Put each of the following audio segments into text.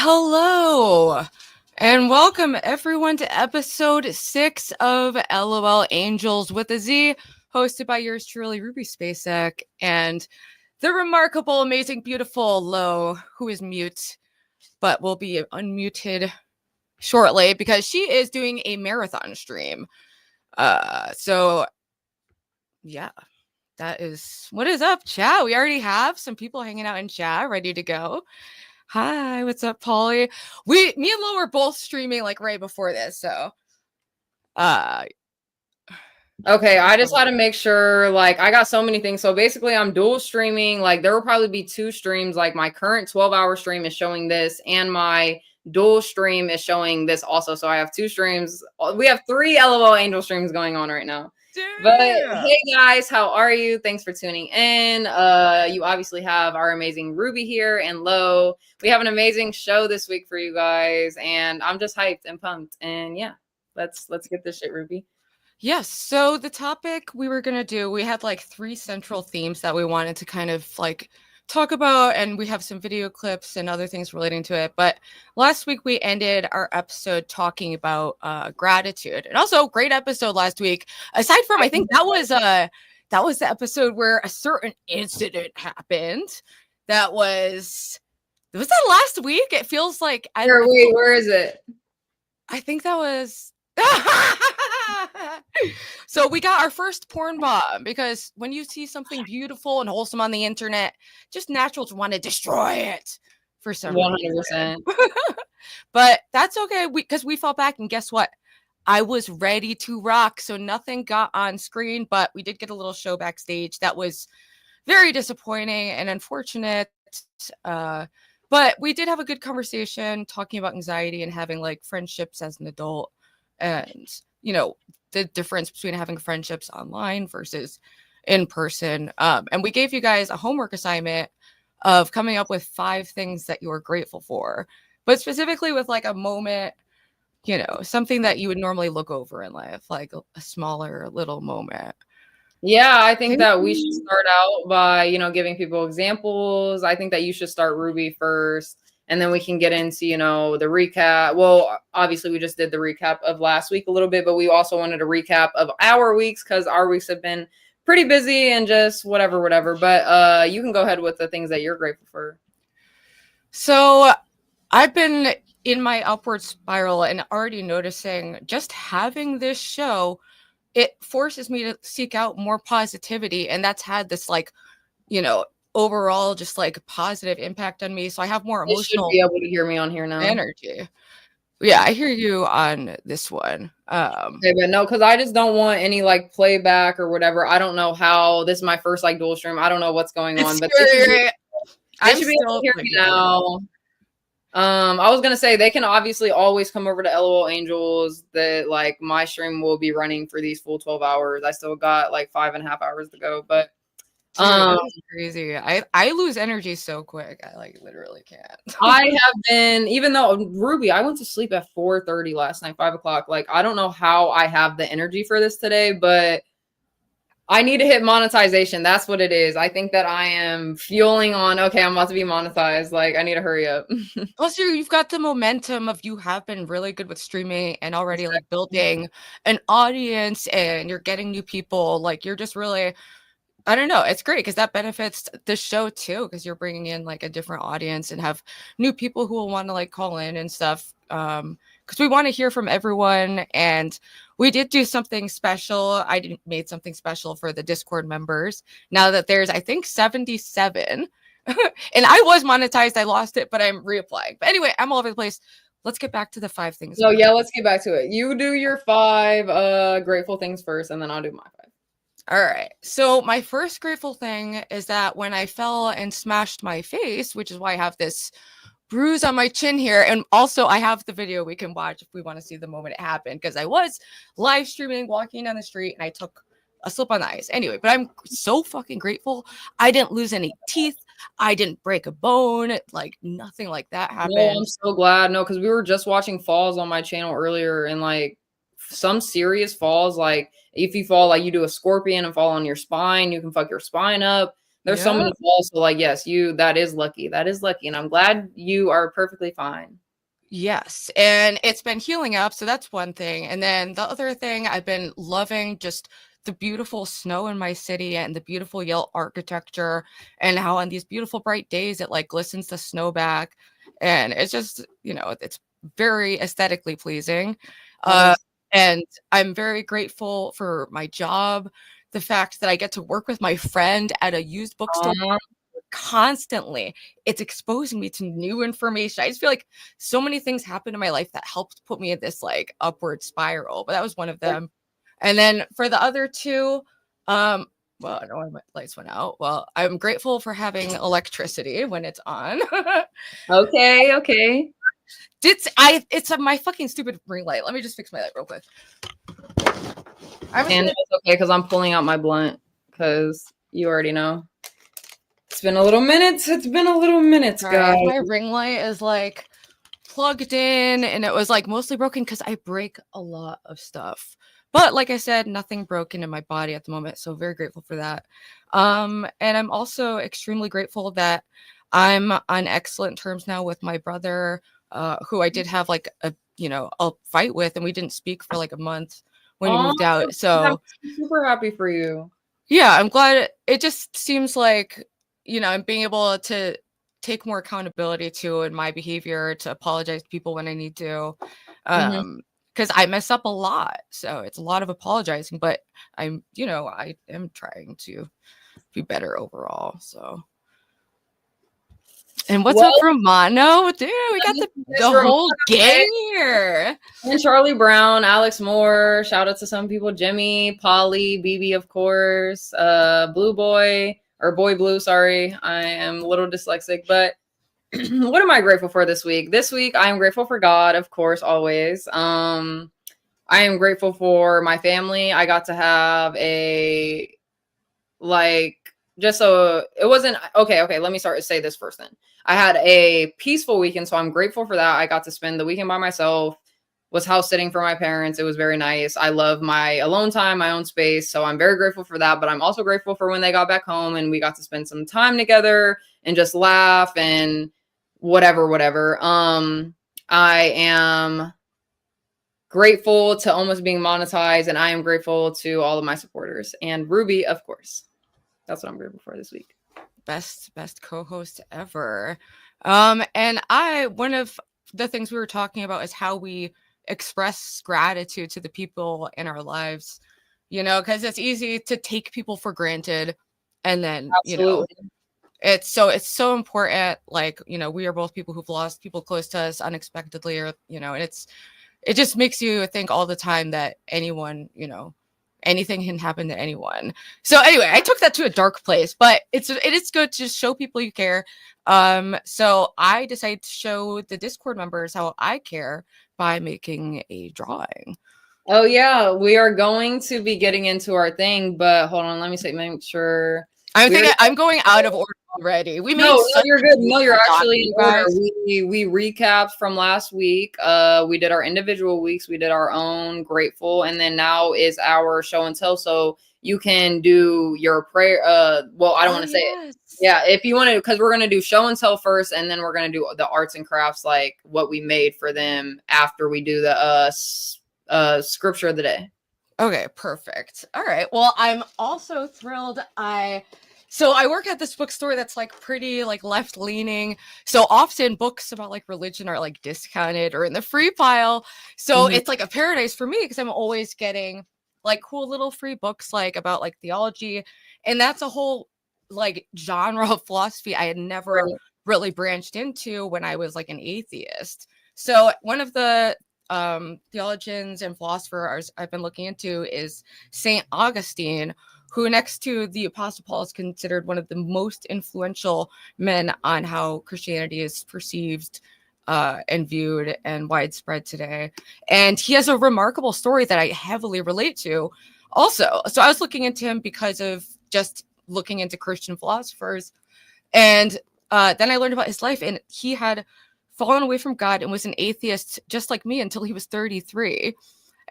Hello, and welcome everyone to episode 6 of LOL Angelz with a Z, hosted by yours truly, Ruby Spacek, and the remarkable, amazing, beautiful Lo, who is mute, but will be unmuted shortly because she is doing a marathon stream. So yeah, that is what is up, chat. We already have some people hanging out in chat, ready to go. Hi, what's up, Polly? Me and Lo were both streaming like right before this, so okay, I just had to make sure, like, I got so many things. So basically I'm dual streaming. Like, there will probably be 2 streams. Like, my current 12-hour stream is showing this, and my dual stream is showing this also. So I have 2 streams. We have 3 LOL Angel streams going on right now. damn. But hey guys, how are you? Thanks for tuning in. You obviously have our amazing Ruby here and Lo. We have an amazing show this week for you guys, and I'm just hyped and pumped. And yeah, let's get this shit, Ruby. Yes, so the topic we were gonna do, we had like 3 central themes that we wanted to kind of like talk about, and we have some video clips and other things relating to it. But last week we ended our episode talking about gratitude, and also great episode last week. Aside from, I think that was the episode where a certain incident happened. Was that last week? It feels like Where is it? I think that was. So we got our first porn bomb, because when you see something beautiful and wholesome on the internet, just natural to want to destroy it for some 100%. But that's okay, because we fell back, and guess what? I was ready to rock. So nothing got on screen, but we did get a little show backstage that was very disappointing and unfortunate. But we did have a good conversation talking about anxiety and having like friendships as an adult, and the difference between having friendships online versus in person. And we gave you guys a homework assignment of coming up with 5 things that you are grateful for, but specifically with like a moment, something that you would normally look over in life, like a smaller little moment. Yeah, I think that we should start out by, giving people examples. I think that you should start, Ruby, first. And then we can get into, the recap. Well, obviously, we just did the recap of last week a little bit, but we also wanted a recap of our weeks, because our weeks have been pretty busy and just whatever. But you can go ahead with the things that you're grateful for. So I've been in my upward spiral and already noticing just having this show, it forces me to seek out more positivity. And that's had this overall just like positive impact on me, so I have more emotional. You should be able to hear me on here now. Energy. Yeah, I hear you on this one. Okay, but no, because I just don't want any like playback or whatever. I don't know how. This is my first like dual stream. I don't know what's going on, but I should be able to hear me now. I was gonna say they can obviously always come over to LOL Angelz. That like my stream will be running for these full 12 hours. I still got like 5.5 hours to go, but crazy. I lose energy so quick. I like literally can't. I have been, even though Ruby, I went to sleep at 4:30 last night, 5 o'clock. Like, I don't know how I have the energy for this today, but I need to hit monetization. That's what it is. I think that I am fueling on, okay, I'm about to be monetized. Like, I need to hurry up. Plus, you've got the momentum of you have been really good with streaming and already like building an audience, and you're getting new people. Like, you're just really, I don't know. It's great because that benefits the show too, because you're bringing in like a different audience and have new people who will want to like call in and stuff. Because we want to hear from everyone. And we did do something special. I made something special for the Discord members. Now that there's, I think, 77. And I was monetized. I lost it, but I'm reapplying. But anyway, I'm all over the place. Let's get back to the 5 things. So yeah, let's get back to it. You do your 5 grateful things first, and then I'll do my 5. All right. So my first grateful thing is that when I fell and smashed my face, which is why I have this bruise on my chin here, and also I have the video we can watch if we want to see the moment it happened, because I was live streaming walking down the street and I took a slip on the ice. Anyway, but I'm so fucking grateful. I didn't lose any teeth. I didn't break a bone. Like nothing like that No, I'm happened. so glad. No, because we were just watching falls on my channel earlier, and like some serious falls, like if you fall, like you do a scorpion and fall on your spine, you can fuck your spine up. There's so Yeah. many falls. So like, yes, that is lucky. That is lucky. And I'm glad you are perfectly fine. Yes, and it's been healing up, so that's one thing. And then the other thing, I've been loving just the beautiful snow in my city and the beautiful yellow architecture, and how on these beautiful bright days it like glistens the snow back, and it's just, it's very aesthetically pleasing. Uh, Yes. and I'm very grateful for my job, the fact that I get to work with my friend at a used bookstore constantly. It's exposing me to new information. I just feel like so many things happen in my life that helped put me in this like upward spiral, but that was one of them. And then for the other two, well, I know my lights went out. Well, I'm grateful for having electricity when it's on. Okay, okay. It's my fucking stupid ring light. Let me just fix my light real quick. And it's okay because I'm pulling out my blunt because you already know. It's been a little minute. It's been a little minute, guys. My ring light is like plugged in, and it was like mostly broken because I break a lot of stuff. But like I said, nothing broken in my body at the moment, so very grateful for that. And I'm also extremely grateful that I'm on excellent terms now with my brother, who I did have like a fight with, and we didn't speak for like a month when he Oh, moved out. I'm So super happy for you. yeah, I'm glad. It just seems like, I'm being able to take more accountability to in my behavior, to apologize to people when I need to. Mhm. Because I mess up a lot. So it's a lot of apologizing, but I am trying to be better overall. So, and what's up, Well, Romano? Dude, we got the Romano, whole gang here. and Charlie Brown, Alex Moore. Shout out to some people: Jimmy, Polly, BB, of course, Blue Boy or Boy Blue. Sorry, I am a little dyslexic. But what am I grateful for this week? This week, I am grateful for God, of course, always. I am grateful for my family. I got to have a like just so it wasn't okay. Let me say this first then. I had a peaceful weekend, so I'm grateful for that. I got to spend the weekend by myself, was house sitting for my parents. It was very nice. I love my alone time, my own space, so I'm very grateful for that. But I'm also grateful for when they got back home and we got to spend some time together and just laugh and whatever. I am grateful to almost being monetized, and I am grateful to all of my supporters and Ruby, of course. That's what I'm grateful for this week. Best co-host ever. And one of the things we were talking about is how we express gratitude to the people in our lives, because it's easy to take people for granted, and then Absolutely. it's so important. Like, we are both people who've lost people close to us unexpectedly, or and it just makes you think all the time that anything can happen to anyone. So anyway, I took that to a dark place, but it is good to just show people you care. So I decided to show the Discord members how I care by making a drawing. Oh yeah, we are going to be getting into our thing, but hold on, let me make sure. I'm going out of order already. We made No, such you're good. No, you're actually in order. guys. We recapped from last week. We did our individual weeks. We did our own grateful, and then now is our show and tell. So you can do your prayer. Well, I don't want to say it. Yeah, if you want to, because we're gonna do show and tell first, and then we're gonna do the arts and crafts, like what we made for them after we do the scripture of the day. Okay, perfect. All right. Well, I'm also thrilled. So I work at this bookstore that's like pretty like left leaning. So often books about like religion are like discounted or in the free pile. So it's like a paradise for me because I'm always getting like cool little free books like about like theology, and that's a whole like genre of philosophy I had never really branched into when I was like an atheist. So one of the theologians and philosophers I've been looking into is Saint Augustine, who next to the Apostle Paul is considered one of the most influential men on how Christianity is perceived and viewed and widespread today. And he has a remarkable story that I heavily relate to also. So I was looking into him because of just looking into Christian philosophers. And then I learned about his life, and he had fallen away from God and was an atheist just like me until he was 33.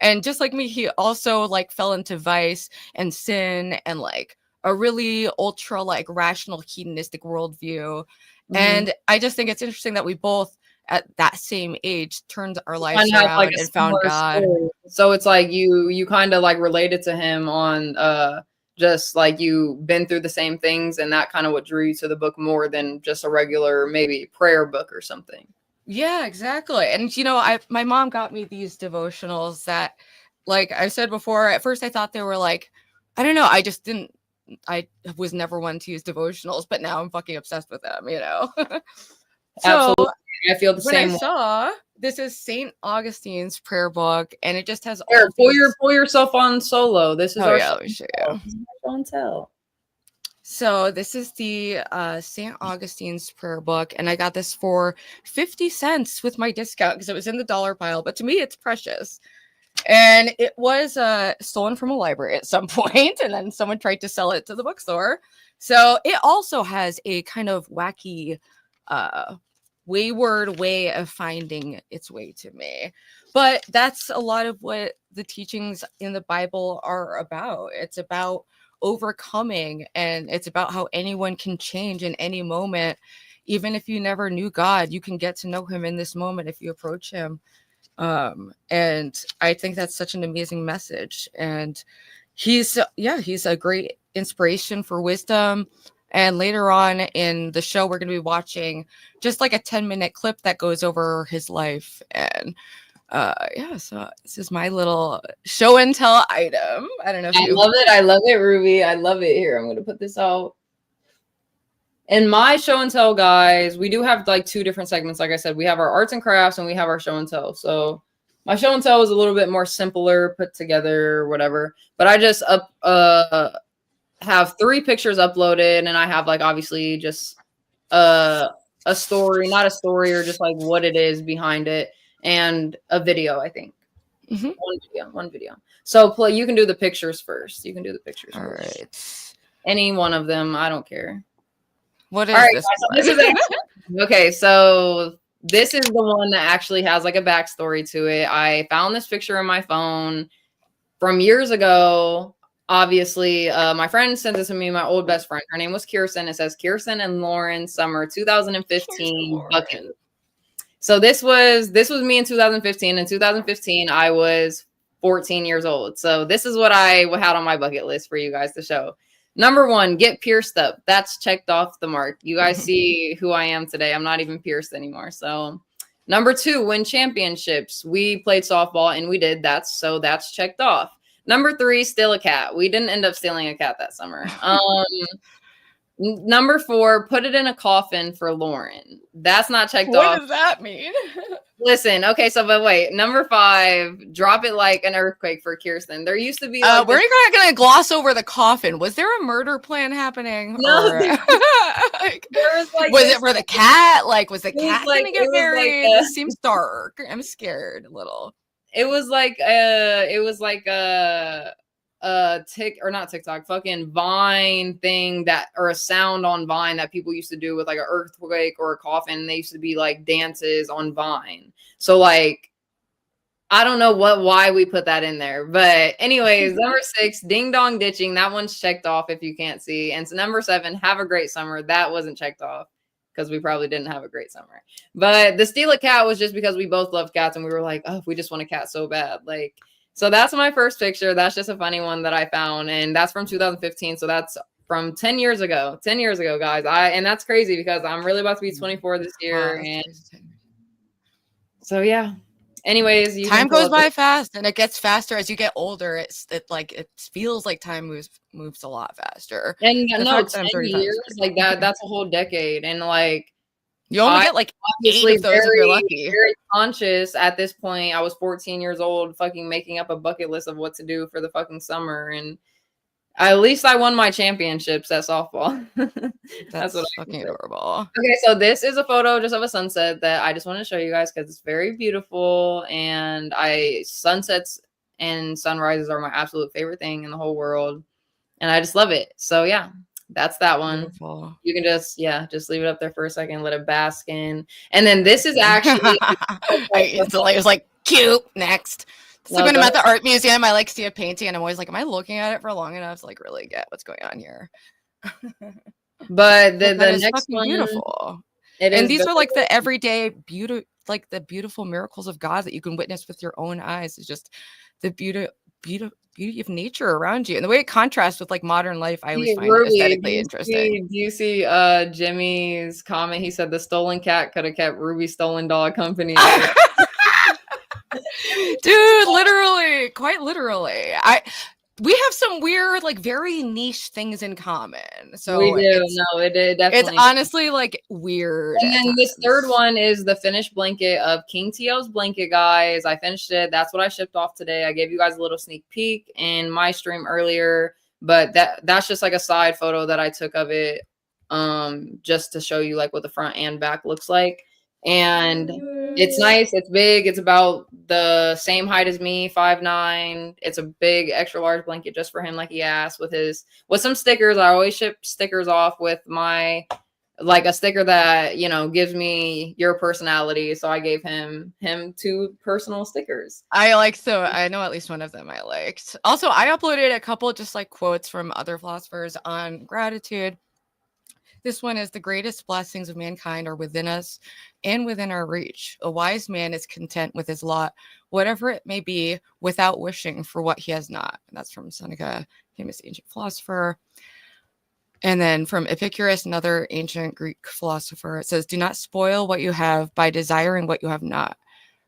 And just like me, he also like fell into vice and sin and like a really ultra like rational hedonistic worldview. And I just think it's interesting that we both at that same age turned our lives around like and found God. Story. So it's like you kind of like related to him on just like you've been through the same things, and that kind of what drew you to the book more than just a regular maybe prayer book or something. Yeah, exactly. And you know, my mom got me these devotionals that, like I said before, at first I thought they were like, I don't know, I was never one to use devotionals, but now I'm fucking obsessed with them, you know. So absolutely, I feel the same. When I saw this is Saint Augustine's prayer book, and it just has all pull yourself on solo. This is our let me show you. Show and tell. So this is the St. Augustine's prayer book, and I got this for 50 cents with my discount because it was in the dollar pile, but to me it's precious. And it was stolen from a library at some point, and then someone tried to sell it to the bookstore. So it also has a kind of wacky, wayward way of finding its way to me. But that's a lot of what the teachings in the Bible are about. It's about overcoming, and it's about how anyone can change in any moment. Even if you never knew God, you can get to know him in this moment if you approach him. And I think that's such an amazing message. And he's a great inspiration for wisdom. And later on in the show, we're going to be watching just like a 10-minute clip that goes over his life. And so this is my little show and tell item. I don't know if I love it, Ruby. I love it. Here, I'm going to put this out. In my show and tell, guys, we do have like two different segments. Like I said, we have our arts and crafts and we have our show and tell. So my show and tell is a little bit more simpler, put together, whatever. But I just have 3 pictures uploaded, and I have like obviously just a story, not a story, or just like what it is behind it, and a video, I think. One video. So you can do the pictures first. You can do the pictures All first. right. Any one of them, I don't care. What is this? This is okay. So this is the one that actually has like a backstory to it. I found this picture on my phone from years ago. Obviously, my friend sent this to me, my old best friend. Her name was Kirsten. It says Kirsten and Lauren Summer 2015 bucket. So this was me in 2015. In 2015, I was 14 years old. So this is what I had on my bucket list for you guys to show. Number 1, get pierced up. That's checked off the mark. You guys see who I am today. I'm not even pierced anymore. So number 2, win championships. We played softball and we did. That's checked off. Number 3, steal a cat. We didn't end up stealing a cat that summer. Number 4, put it in a coffin for Lauren. That's not checked off. What does that mean? Listen, okay, but wait. Number 5, drop it like an earthquake for Kirsten. There used to be like we're not gonna gloss over the coffin. Was there a murder plan happening? No, was it for the cat? Like, was the cat gonna get buried? This seems dark. I'm scared a little. It was like not TikTok, fucking Vine thing or a sound on Vine that people used to do with like an earthquake or a coffin. They used to be like dances on Vine. So like, I don't know why we put that in there, but anyways, number 6, ding dong ditching. That one's checked off if you can't see. And so number 7, have a great summer. That wasn't checked off because we probably didn't have a great summer. But the steal a cat was just because we both loved cats and we were like, oh, we just want a cat so bad. Like, so that's my first picture. That's just a funny one that I found. And that's from 2015. So that's from 10 years ago. 10 years ago, guys. And that's crazy because I'm really about to be 24 this year. Wow, and so, yeah. Anyways, time goes by fast, and it gets faster as you get older. It feels like time moves a lot faster. And no, 10 years, like that's a whole decade. And like, you only get like 8 of those if you're lucky. Very conscious at this point. I was 14 years old, fucking making up a bucket list of what to do for the fucking summer. And At least I won my championships at softball. That's what That's I can fucking say. adorable. Okay, so this is a photo just of a sunset that I just want to show you guys because it's very beautiful, and sunsets and sunrises are my absolute favorite thing in the whole world, and I just love it. So yeah, that's that one. Beautiful. You can just leave it up there for a second, let it bask in, and then this is actually It was like cute. Next. It's like no, when go I'm ahead. at the art museum, I like see a painting and I'm always like, am I looking at it for long enough to like really get what's going on here? But the But that the is next fucking one, beautiful. it And is these very are like the everyday beauty, like the beautiful miracles of God that you can witness with your own eyes. It's just the beauty of nature around you. And the way it contrasts with like modern life, I always find it Ruby. aesthetically interesting. Do you see Jimmy's comment? He said the stolen cat could have kept Ruby's stolen dog company. Dude, literally, quite literally. We have some weird, like very niche things in common. We So do. No, it it's definitely. honestly like weird And at then this third times. one is the finished blanket of King T.O.'s blanket, guys. I finished it. That's what I shipped off today. I gave you guys a little sneak peek in my stream earlier, but that's just like a side photo that I took of it, just to show you like what the front and back looks like. And it's nice. It's big. It's about the same height as me, 5'9". It's a big extra large blanket just for him, like he asked, with some stickers. I always ship stickers off with my, like, a sticker that, gives me your personality. So I gave him 2 personal stickers. I know at least one of them I liked. Also, I uploaded a couple just like quotes from other philosophers on gratitude. This one is: the greatest blessings of mankind are within us and within our reach. A wise man is content with his lot, whatever it may be, without wishing for what he has not. And that's from Seneca, famous ancient philosopher. And then from Epicurus, another ancient Greek philosopher, it says, do not spoil what you have by desiring what you have not.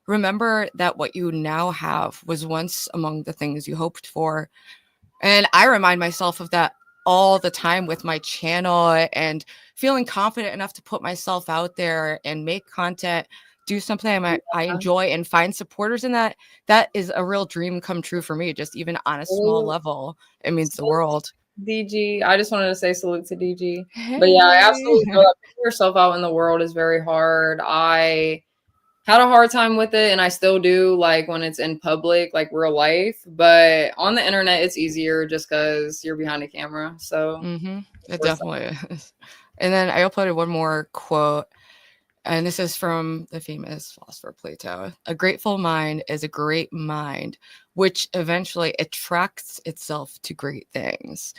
Remember that what you now have was once among the things you hoped for. And I remind myself of that all the time with my channel and feeling confident enough to put myself out there and make content, do something I enjoy and find supporters in that. That is a real dream come true for me, just even on a small level. It means the world. DG. I just wanted to say salute to DG. But yeah, I Hey. absolutely feel that putting yourself out in the world is very hard. I had a hard time with it, and I still do, like when it's in public, like real life. But on the internet, it's easier just because you're behind a camera. So It definitely is. And then I uploaded one more quote, and this is from the famous philosopher Plato. A grateful mind is a great mind, which eventually attracts itself to great things.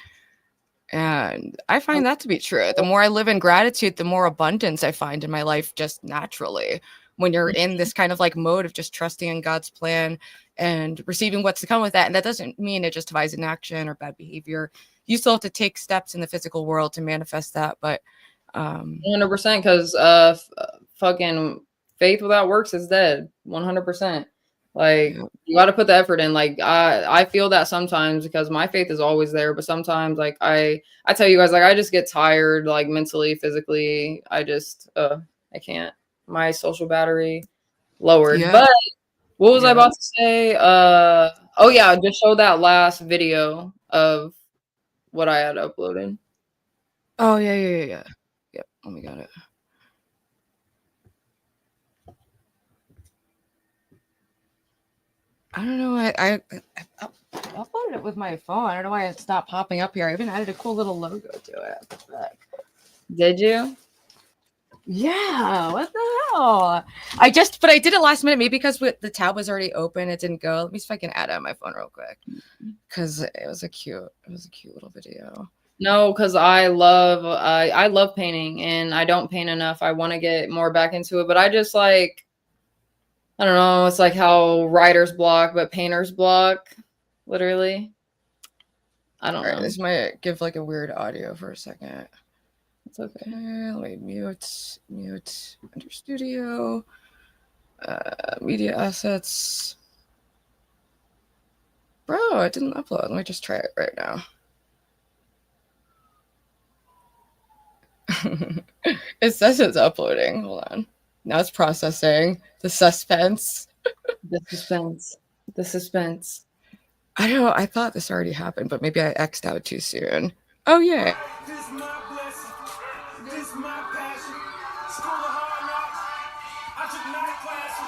And I find that to be true. The more I live in gratitude, the more abundance I find in my life just naturally. When you're in this kind of like mode of just trusting in God's plan and receiving what's to come with that. And that doesn't mean it justifies inaction or bad behavior. You still have to take steps in the physical world to manifest that. But 100%, because fucking faith without works is dead. 100%. Like, yeah. you got to put the effort in. Like, I feel that sometimes because my faith is always there, but sometimes, like, I tell you guys, like, I just get tired, like, mentally, physically. I can't. My social battery lowered. Yeah. But what was I Yeah. about to say? Oh yeah, just show that last video of what I had uploaded. Oh, yeah. Yep. Oh, we got it. I don't know. I uploaded it with my phone. I don't know why it's not popping up here. I even added a cool little logo to it. Did you? Yeah, what the hell? But I did it last minute, maybe because the tab was already open. It didn't go. Let me see if I can add it on my phone real quick. Because it was a cute little video. No, because I love painting, and I don't paint enough. I want to get more back into it, but I just like, I don't know, it's like how writer's block, but painter's block, literally. I don't know. This might give like a weird audio for a second. It's okay. Let me mute under studio, media assets. Bro, it didn't upload. Let me just try it right now. It says it's uploading. Hold on. Now it's processing. The suspense. The suspense. I don't know. I thought this already happened, but maybe I X'd out too soon. Oh, yeah. This my blessing. This my passion. School of hard knocks. I took night classes.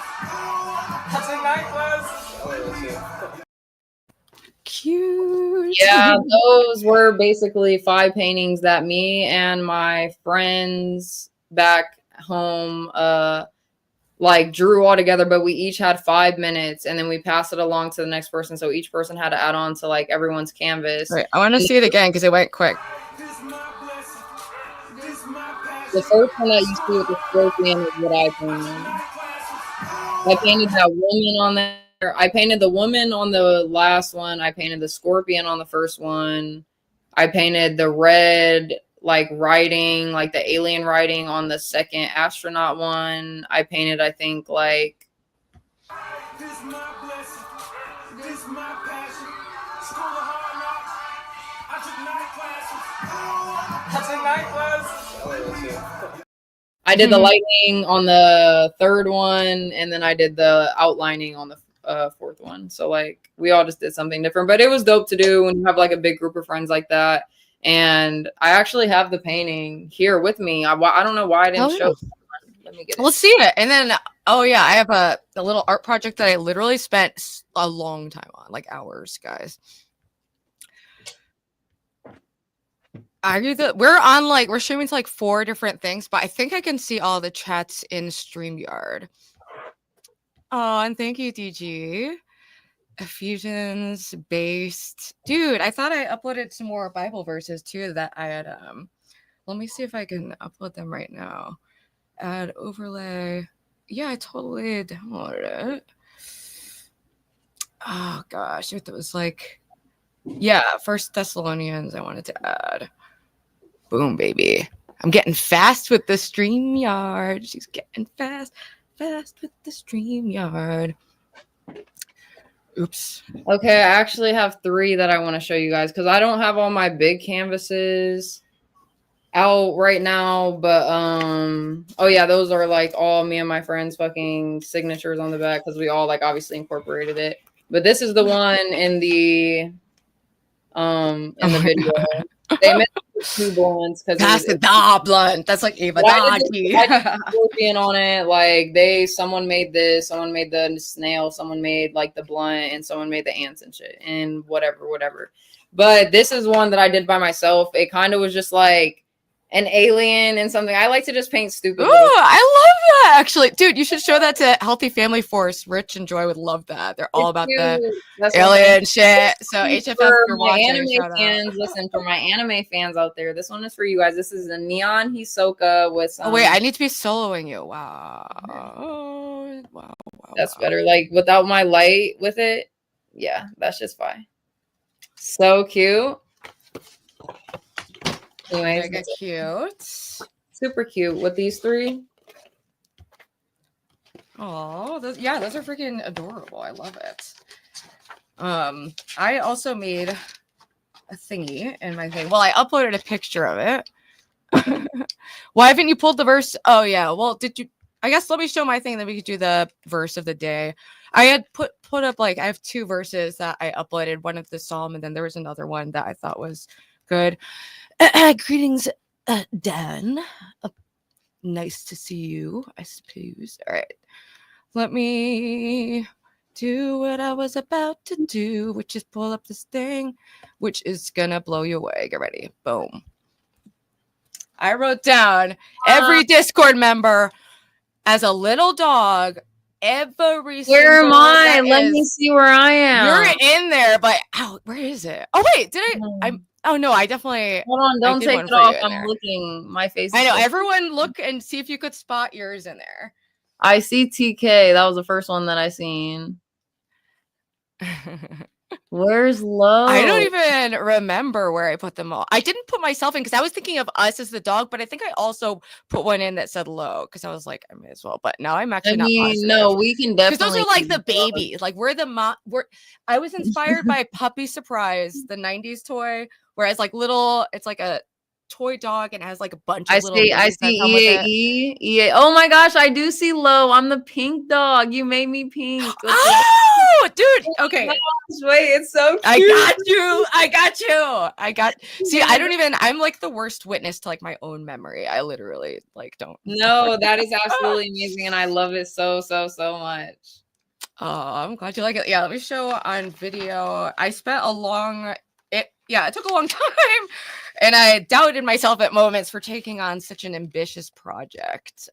Cute. Yeah, those were basically 5 paintings that me and my friends back home like drew all together, but we each had 5 minutes and then we passed it along to the next person. So each person had to add on to like everyone's canvas. Right, I want to see it again because it went quick. The first one that you see with the scorpion is what I painted. I painted that woman on there. I painted the woman on the last one. I painted the scorpion on the first one. I painted the red, like writing, like the alien writing on the second astronaut one. I painted, I think, like. This my blessing. This my passion. School of hard knocks. I took night classes. I did the lightning on the third one, and then I did the outlining on the fourth one. So like we all just did something different, but it was dope to do when you have like a big group of friends like that. And I actually have the painting here with me. I don't know why I didn't show. Let me get it. Let's see it. And then, oh yeah, I have a little art project that I literally spent a long time on, like hours, guys. We're streaming to like 4 different things, but I think I can see all the chats in StreamYard. Oh, and thank you, DG. Fusions based. Dude, I thought I uploaded some more Bible verses too that I had let me see if I can upload them right now. Add overlay. Yeah, I totally downloaded it. Oh gosh, it was like, yeah, First Thessalonians I wanted to add. Boom, baby. I'm getting fast with the StreamYard. She's getting fast with the StreamYard. Oops. Okay, I actually have 3 that I want to show you guys because I don't have all my big canvases out right now, but oh yeah, those are like all me and my friends fucking signatures on the back because we all like obviously incorporated it. But this is the one in the video. They missed 2 blunts because that's the blunt. That's like Ava scorpion on it. Like someone made this, someone made the snail, someone made like the blunt, and someone made the ants and shit and whatever. But this is one that I did by myself. It kind of was just like an alien and something. I like to just paint stupid. Ooh, I love that actually. Dude, you should show that to Healthy Family Force. Rich and Joy would love that. They're all about the alien shit. So HFF, you're watching. Anime fans, listen, for my anime fans out there, this one is for you guys. This is a neon Hisoka with some... Oh wait, I need to be soloing you. Wow. Wow. That's better. Like without my light with it. Yeah, that's just fine. So cute. Anyways, mega cute. Super cute with these 3. Oh, those are freaking adorable. I love it. I also made a thingy in my thing. Well, I uploaded a picture of it. Why haven't you pulled the verse? Oh yeah. Well, did you? I guess let me show my thing, then we could do the verse of the day. I had put up like I have 2 verses that I uploaded. One of the psalm, and then there was another one that I thought was good. Greetings, Dan. Nice to see you, I suppose. All right. Let me do what I was about to do, which is pull up this thing, which is gonna blow you away. Get ready. Boom. I wrote down every Discord member as a little dog. Where am I? Let me see where I am. You're in there, but where is it? Oh wait, did I? Oh no, I definitely. Hold on, don't take it off. I'm looking. My face. I know. Everyone, look and see if you could spot yours in there. I see TK. That was the first one that I seen. Where's Lo? I don't even remember where I put them all. I didn't put myself in because I was thinking of us as the dog, but I think I also put one in that said Lo because I was like, I may as well. But now I'm actually not positive. No, we can definitely. Because those are like the babies. Like we're the I was inspired by Puppy Surprise, the '90s toy, whereas like it's like a toy dog and it has like a bunch of little. I see EA. Oh my gosh, I do see Lo. I'm the pink dog. You made me pink. Oh, dude. Okay. Wait, it's so cute. I got you. See, I'm like the worst witness to like my own memory. I literally like don't. No, that is absolutely amazing. And I love it so much. Oh, I'm glad you like it. Yeah, let me show on video. I spent it took a long time, and I doubted myself at moments for taking on such an ambitious project.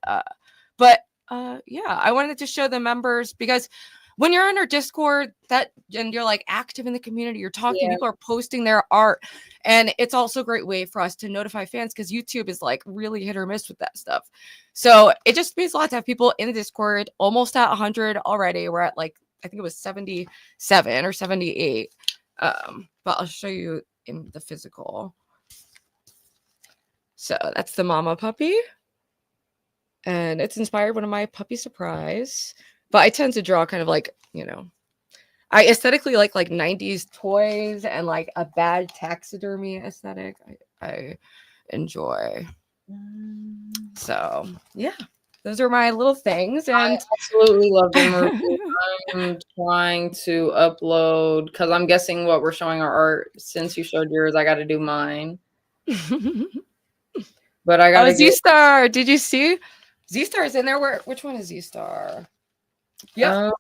But I wanted to show the members because when you're on our Discord and you're like active in the community, you're talking, people are posting their art, and it's also a great way for us to notify fans because YouTube is like really hit or miss with that stuff. So it just means a lot to have people in the Discord, almost at 100 already. We're at like, I think it was 77 or 78. But I'll show you in the physical. So that's the mama puppy. And it's inspired one of my puppy surprise. But I tend to draw kind of like, I aesthetically like 90s toys and like a bad taxidermy aesthetic. I enjoy. So yeah, those are my little things. And I absolutely love them. I'm trying to upload because I'm guessing what we're showing our art. Since you showed yours, I got to do mine. But I got Z-Star. Did you see? Z-Star is in there. Which one is Z-Star? Yeah.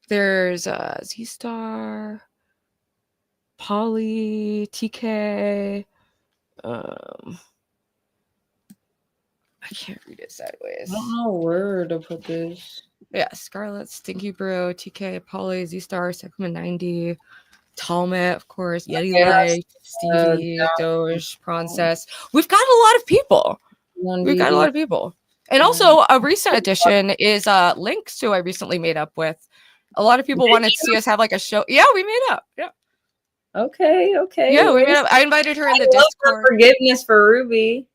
There's Z-Star, Polly, TK. I can't read it sideways. I don't know where to put this. Yeah, Scarlet, Stinky Bro, TK, Polly, Z-Star, Sekuma 90, Talmud, of course, Yeti Life, Stevie, Doge, Princess. We've got a lot of people. And also a recent addition is Lynx, who I recently made up with. A lot of people wanted to see us have like a show. Yeah, we made up. Yeah. Okay. Yeah, we made up. I invited her in the Discord. Forgiveness for Ruby.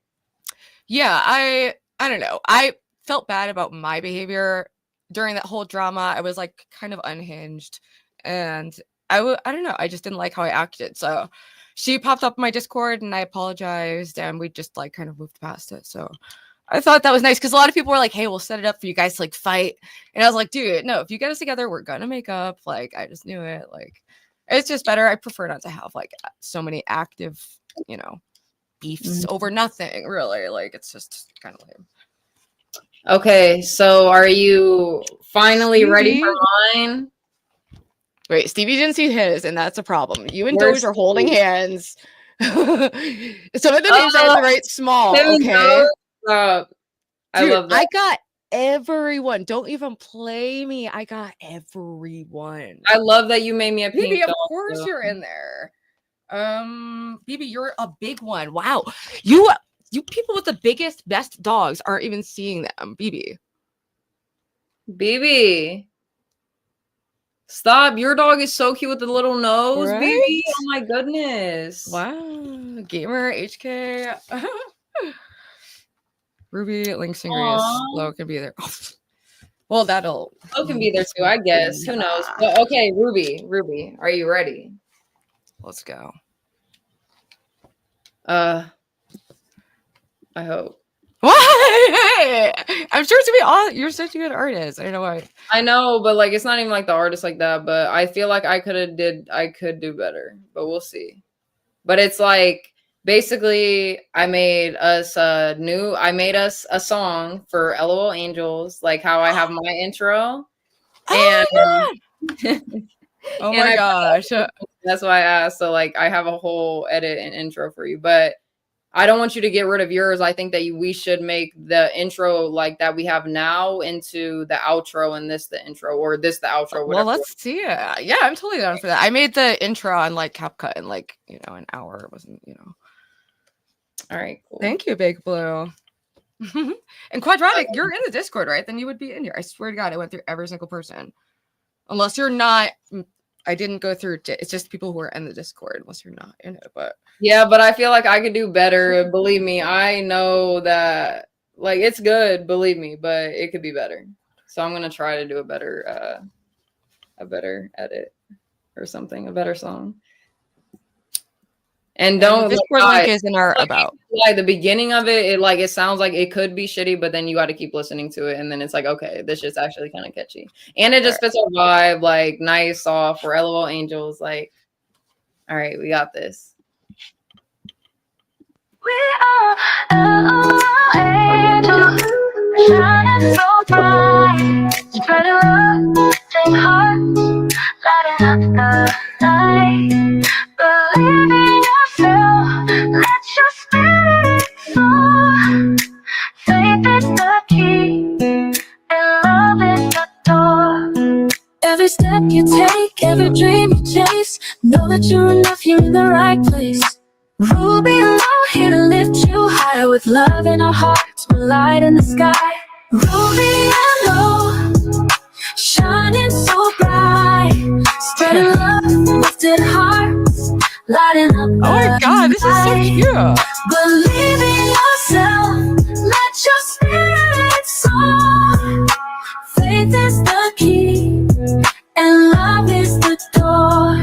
Yeah, I don't know. I felt bad about my behavior during that whole drama. I was like kind of unhinged, and I don't know. I just didn't like how I acted. So she popped up in my Discord, and I apologized, and we just like kind of moved past it. So I thought that was nice because a lot of people were like, "Hey, we'll set it up for you guys to like fight," and I was like, "Dude, no. If you get us together, we're gonna make up." Like, I just knew it. Like, it's just better. I prefer not to have like so many active, beefs over nothing. Really, like it's just kind of lame. Okay, so are you finally ready for mine? Wait, Stevie didn't see his, and that's a problem. You and Doge are holding hands. Some of the names I had to write small. Okay. I love that. I got everyone. Don't even play me. I got everyone. I love that you made me a pink BB, of course you're in there. BB, you're a big one. Wow. You people with the biggest, best dogs aren't even seeing them. BB. Stop. Your dog is so cute with the little nose, Right? BB. Oh my goodness. Wow. Gamer, HK. Ruby, Link Singers, Lo can be there. Well, Lo can be there too, I guess. Who knows? But okay, Ruby, are you ready? Let's go. I hope. Why? I'm sure it's gonna be you're such a good artist. I don't know why. I know, but like it's not even like the artist like that. But I feel like I could do better. But we'll see. But it's like basically I made us a song for Lol Angelz, like how I have my intro. And oh my gosh. That's why I asked. So like I have a whole edit and intro for you, but I don't want you to get rid of yours. I think that we should make the intro like that we have now into the outro and this the intro or this the outro. Well, let's see it. Yeah, I'm totally down for that. I made the intro on like CapCut in like, an hour. It wasn't, All right, cool. Thank you, Big Blue. And Quadratic, you're in the Discord, right? Then you would be in here. I swear to God, I went through every single person. Unless you're not, I didn't go through. It's just people who are in the Discord, unless you're not in it. But yeah, but I feel like I could do better. Believe me, I know that. Like it's good, believe me, but it could be better. So I'm gonna try to do a better edit or something, a better song. And And don't this like, link guys, is in our about. like the beginning of it, it sounds like it could be shitty, but then you got to keep listening to it, and then it's like, okay, this shit's actually kind of catchy, and it just fits our vibe, like nice, soft. We're LOL Angels, like, all right, we got this. We are LOL Angels, shining so bright, spreading love, same heart, lighting up the night. Believe in yourself, let your spirit soar. Faith is the key, and love is the door. Every step you take, every dream you chase, know that you're enough, you're in the right place. Ruby Love here to lift you higher, with love in our hearts, we're light in the sky. Ruby and Lol, shining so bright, spreading love, lifted hearts, lighting up. Oh my god, this is so cute. Believe in yourself, let your spirit soar. Faith is the key, and love is the door.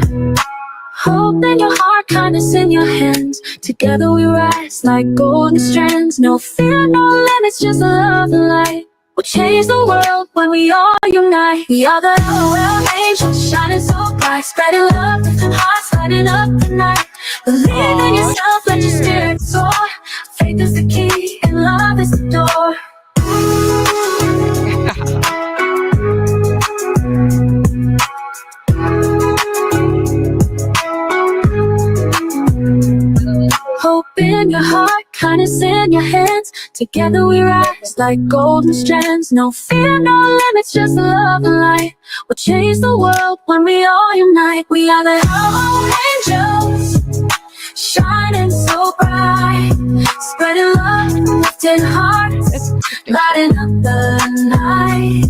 Hope in your heart, kindness in your hands. Together we rise like golden strands. No fear, no limits, just love and light. We'll change the world when we all unite. We are the LOL Angels, shining so bright, spreading love, lifting hearts, lighting up the night. Believe in yourself, let your spirit soar. Faith is the key, and love is the door. Hope in your heart, kindness in your hands. Together we rise like golden strands. No fear, no limits, just love and light. We'll change the world when we all unite. We are the LOL Angels, shining so bright, spreading love, lifting hearts, lighting up the night.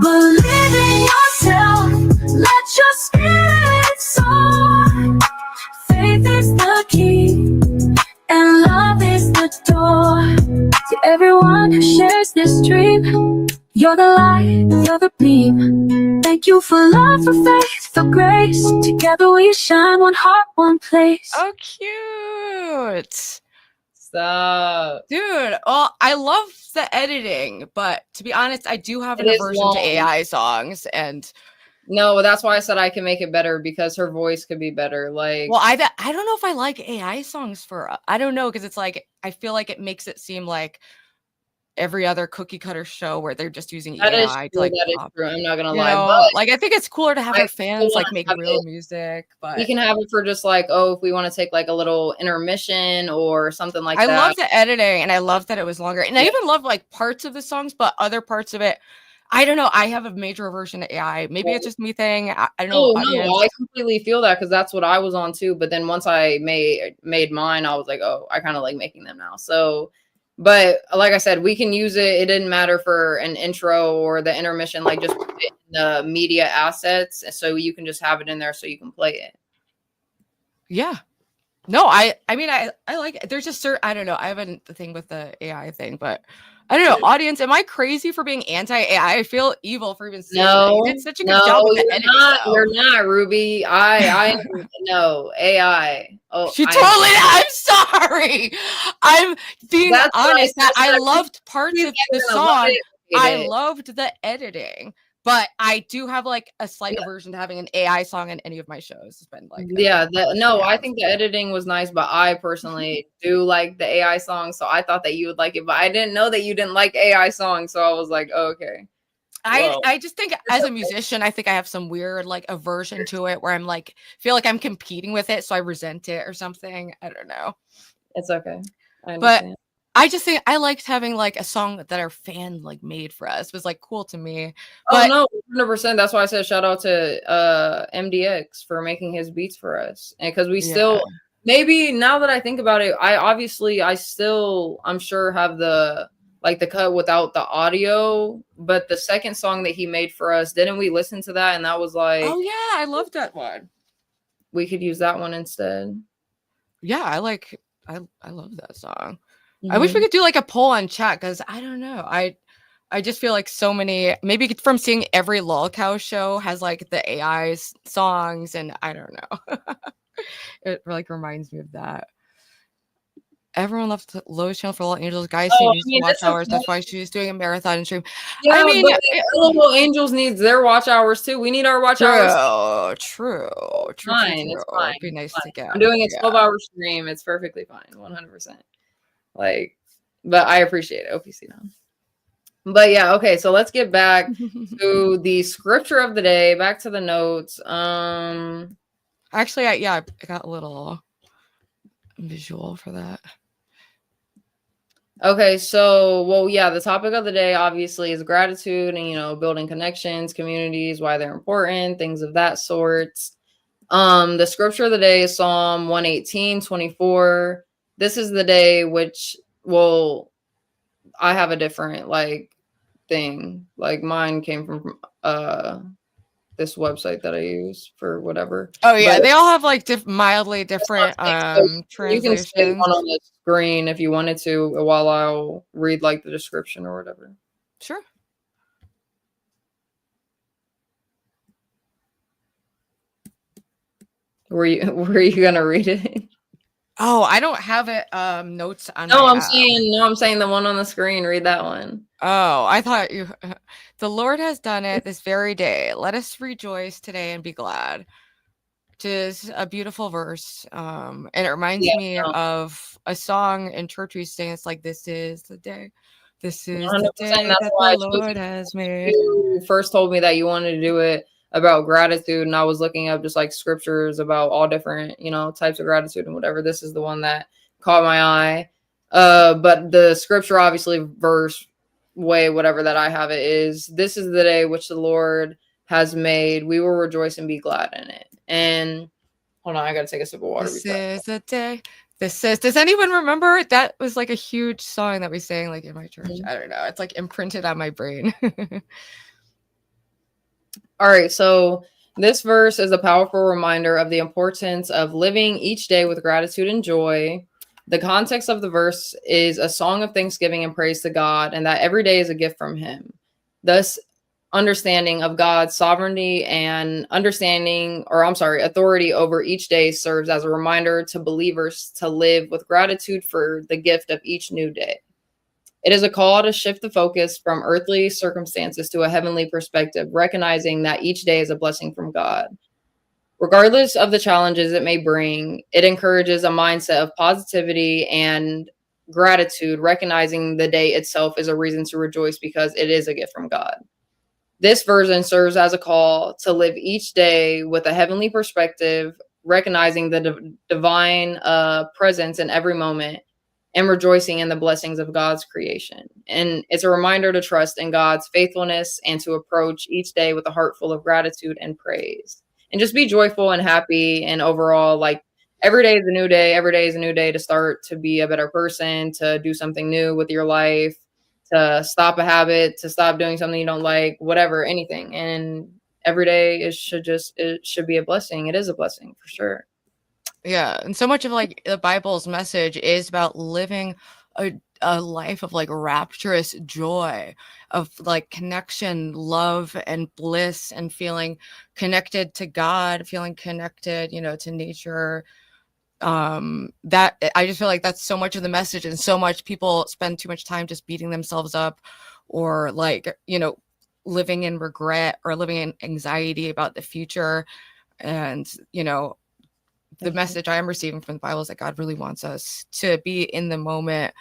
Believe in yourself, let your spirit soar. Faith is the key, and love is the door. To everyone who shares this dream, you're the light, you're the beam. Thank you for love, for faith, for grace. Together we shine, one heart, one place. Oh, cute. Stop. Dude, well, I love the editing, but to be honest, I do have an It is aversion long. to AI songs, and No, that's why I said I can make it better, because her voice could be better. Like, well, I don't know if I like AI songs for I don't know, because it's like I feel like it makes it seem like every other cookie cutter show where they're just using that is AI to true. like That is pop. true. I'm not gonna You lie, know, but like I think it's cooler to have I our still fans like wanna make have real it. music, but We can have it for just like, oh, if we want to take like a little intermission or something like I that. love the editing, and I love that it was longer, and I Yeah. even love like parts of the songs, but other parts of it, I don't know. I have a major aversion to AI. Maybe it's just me thing. I don't know. Oh Audience. no, I completely feel that, because that's what I was on too. But then once I made mine, I was like, oh, I kind of like making them now. So, but like I said, we can use it. It didn't matter for an intro or the intermission, like just put it in the media assets, so you can just have it in there so you can play it. Yeah. No, I mean I like it. There's just certain I don't know. I haven't the thing with the AI thing, but I don't know. Audience, am I crazy for being anti-AI? I feel evil for even saying that. You did such a good job with the editing. You're not, Ruby. I no AI. Oh, She totally. I'm sorry. I'm being That's what I honest. That said. I loved parts of the gonna love song. I it. loved the editing, but I do have like a slight aversion to having an AI song in any of my shows. It's been like I think the editing was nice, but I personally do like the AI song, so I thought that you would like it, but I didn't know that you didn't like AI songs, so I was like, oh, okay. I just think as a musician, I think I have some weird like aversion to it where I'm like feel like I'm competing with it, so I resent it or something. I don't know. It's okay. I But understand. I just think I liked having like a song that our fan like made for us. It was like cool to me. Oh But no, 100%. That's why I said shout out to MDX for making his beats for us. And because we still maybe now that I think about it, I still I'm sure have the cut without the audio, but the second song that he made for us, didn't we listen to that? And that was like, oh yeah, I love that one. We could use that one instead. Yeah, I love that song. I wish we could do like a poll on chat because I don't know. I just feel like so many, maybe from seeing every Lol Cow show has like the AI songs, and I don't know. It like reminds me of that. Everyone left Lois channel for Lol Angelz. Guys, she Oh, I needs mean, watch it's hours. okay. That's why she's doing a marathon and stream. I Yeah, mean, but Lol Angelz needs their watch hours too. We need our watch hours. true. It's fine. It'd be nice It's to fine. get. I'm doing a Yeah. 12-hour stream. It's perfectly fine. 100%. Like, but I appreciate it. OPC now. But yeah, okay, so let's get back to the scripture of the day, back to the notes. Actually, I got a little visual for that. Okay, so well, yeah, the topic of the day obviously is gratitude and building connections, communities, why they're important, things of that sort. The scripture of the day is Psalm 118:24. This is the day which, well, I have a different thing. Like mine came from this website that I use for whatever. Oh yeah, But they all have mildly different you can state translations. one on the screen if you wanted to while I'll read the description or whatever. Sure. Were you gonna read it? Oh, I don't have it notes on No, my I'm app. saying the one on the screen. Read that one. Oh, I thought you the Lord has done it this very day. Let us rejoice today and be glad. Which is a beautiful verse. And it reminds me of a song in church we sing. It's like, this is the day. This is the day That's that why the Lord has made. You first told me that you wanted to do it about gratitude, and I was looking up just scriptures about all different, types of gratitude and whatever. This is the one that caught my eye. But the scripture, obviously, verse way, whatever that I have it is, this is the day which the Lord has made. We will rejoice and be glad in it. And hold on, I gotta take a sip of water. This is the day. Does anyone remember? That was a huge song that we sang in my church. I don't know. It's imprinted on my brain. All right, so this verse is a powerful reminder of the importance of living each day with gratitude and joy. The context of the verse is a song of thanksgiving and praise to God, and that every day is a gift from Him. Thus, understanding of God's sovereignty and authority over each day serves as a reminder to believers to live with gratitude for the gift of each new day. It is a call to shift the focus from earthly circumstances to a heavenly perspective, recognizing that each day is a blessing from God. Regardless of the challenges it may bring, it encourages a mindset of positivity and gratitude, recognizing the day itself is a reason to rejoice because it is a gift from God. This version serves as a call to live each day with a heavenly perspective, recognizing the divine presence in every moment and rejoicing in the blessings of God's creation. And it's a reminder to trust in God's faithfulness and to approach each day with a heart full of gratitude and praise. And just be joyful and happy. And overall, every day is a new day. Every day is a new day to start to be a better person, to do something new with your life, to stop a habit, to stop doing something you don't like, whatever, anything. And every day it should be a blessing. It is a blessing for sure. Yeah, and so much of the Bible's message is about living a life of rapturous joy, of connection, love, and bliss, and feeling connected to God, feeling connected, to nature. That I just feel like that's so much of the message, and so much people spend too much time just beating themselves up, or living in regret or living in anxiety about the future. And the message I am receiving from the Bible is that God really wants us to be in the moment.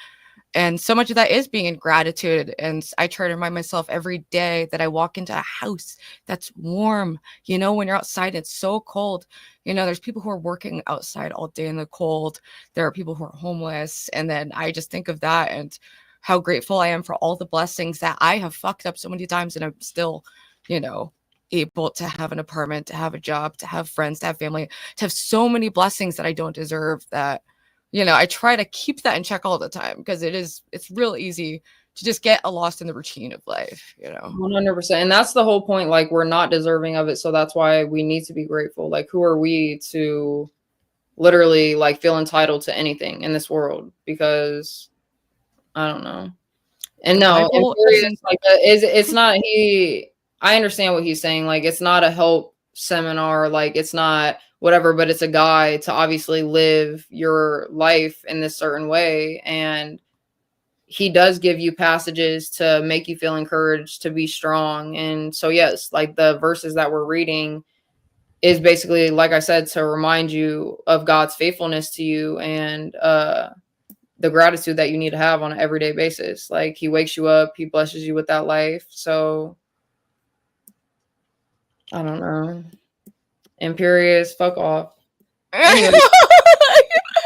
And so much of that is being in gratitude. And I try to remind myself every day that I walk into a house that's warm. When you're outside, it's so cold. There's people who are working outside all day in the cold. There are people who are homeless. And then I just think of that and how grateful I am for all the blessings that I have fucked up so many times. And I'm still, able to have an apartment, to have a job, to have friends, to have family, to have so many blessings that I don't deserve, that I try to keep that in check all the time, because it's real easy to just get lost in the routine of life, 100%. And that's the whole point. We're not deserving of it. So that's why we need to be grateful. Who are we to literally feel entitled to anything in this world? Because I don't know. And no, it's not, I understand what he's saying. It's not a help seminar. It's not, whatever, but it's a guide to obviously live your life in this certain way. And he does give you passages to make you feel encouraged to be strong. And so, yes, like the verses that we're reading is basically, like I said, to remind you of God's faithfulness to you and the gratitude that you need to have on an everyday basis. Like he wakes you up, he blesses you with that life. So I don't know. Imperious, fuck off. Anyway.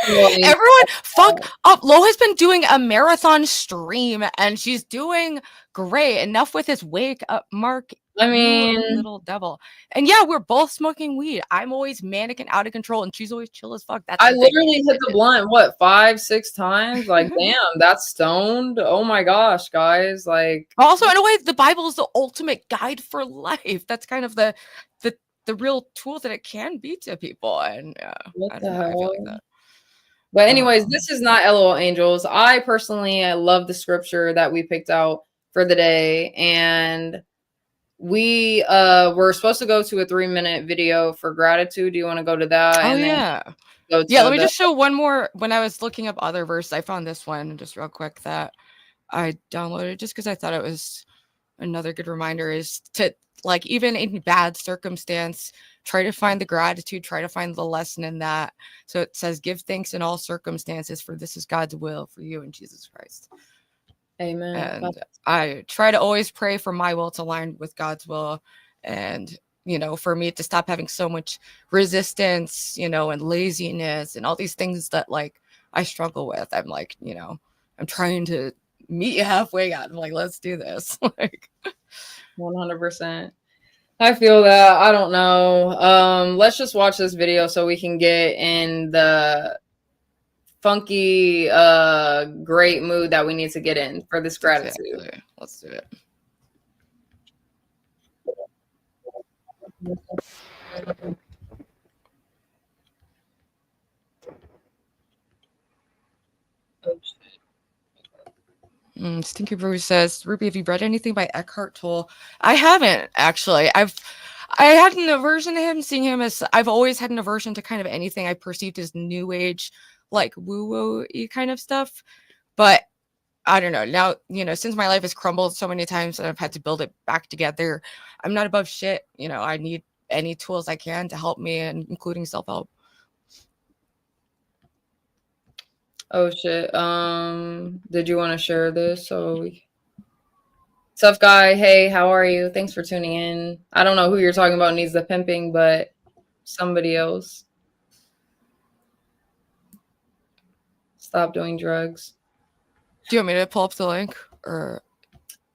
Everyone, fuck up. Lo has been doing a marathon stream and she's doing great. Enough with his wake up, Mark. I mean, little devil. And yeah, we're both smoking weed. I'm always manic and out of control, and she's always chill as fuck. That's I literally hit the blunt, what, 5-6 times? Like, damn, that's stoned. Oh my gosh, guys. Like, also, in a way, the Bible is the ultimate guide for life. That's kind of the real tool that it can be to people. And what I the don't know, I feel like hell? that. But anyways, this is not LOL Angels. I personally love the scripture that we picked out for the day, and we were supposed to go to a 3-minute video for gratitude. Do you want to go to that? Oh, and yeah. Then Yeah, let me just show one more. When I was looking up other verses, I found this one just real quick that I downloaded just because I thought it was another good reminder, is to, like, even in bad circumstance, try to find the gratitude, try to find the lesson in that. So it says, give thanks in all circumstances, for this is God's will for you in Jesus Christ. Amen. And I try to always pray for my will to align with God's will. And, you know, for me to stop having so much resistance, you know, and laziness and all these things that, like, I struggle with. I'm like, you know, I'm trying to meet you halfway, God. I'm like, let's do this. Like, 100%. I feel that. I don't know. Let's just watch this video so we can get in the funky, great mood that we need to get in for this gratitude. Exactly. Let's do it. Stinky Brew says, Ruby, have you read anything by Eckhart Tolle? I haven't, actually. I had an aversion to him, seeing him as, I've always had an aversion to kind of anything I perceived as new age, like woo-woo-y kind of stuff. But I don't know. Now, you know, since my life has crumbled so many times and I've had to build it back together, I'm not above shit. You know, I need any tools I can to help me, and including self-help. Oh shit. Did you want to share this? Tough guy, hey, how are you? Thanks for tuning in. I don't know who you're talking about needs the pimping, but somebody else. Stop doing drugs. Do you want me to pull up the link, or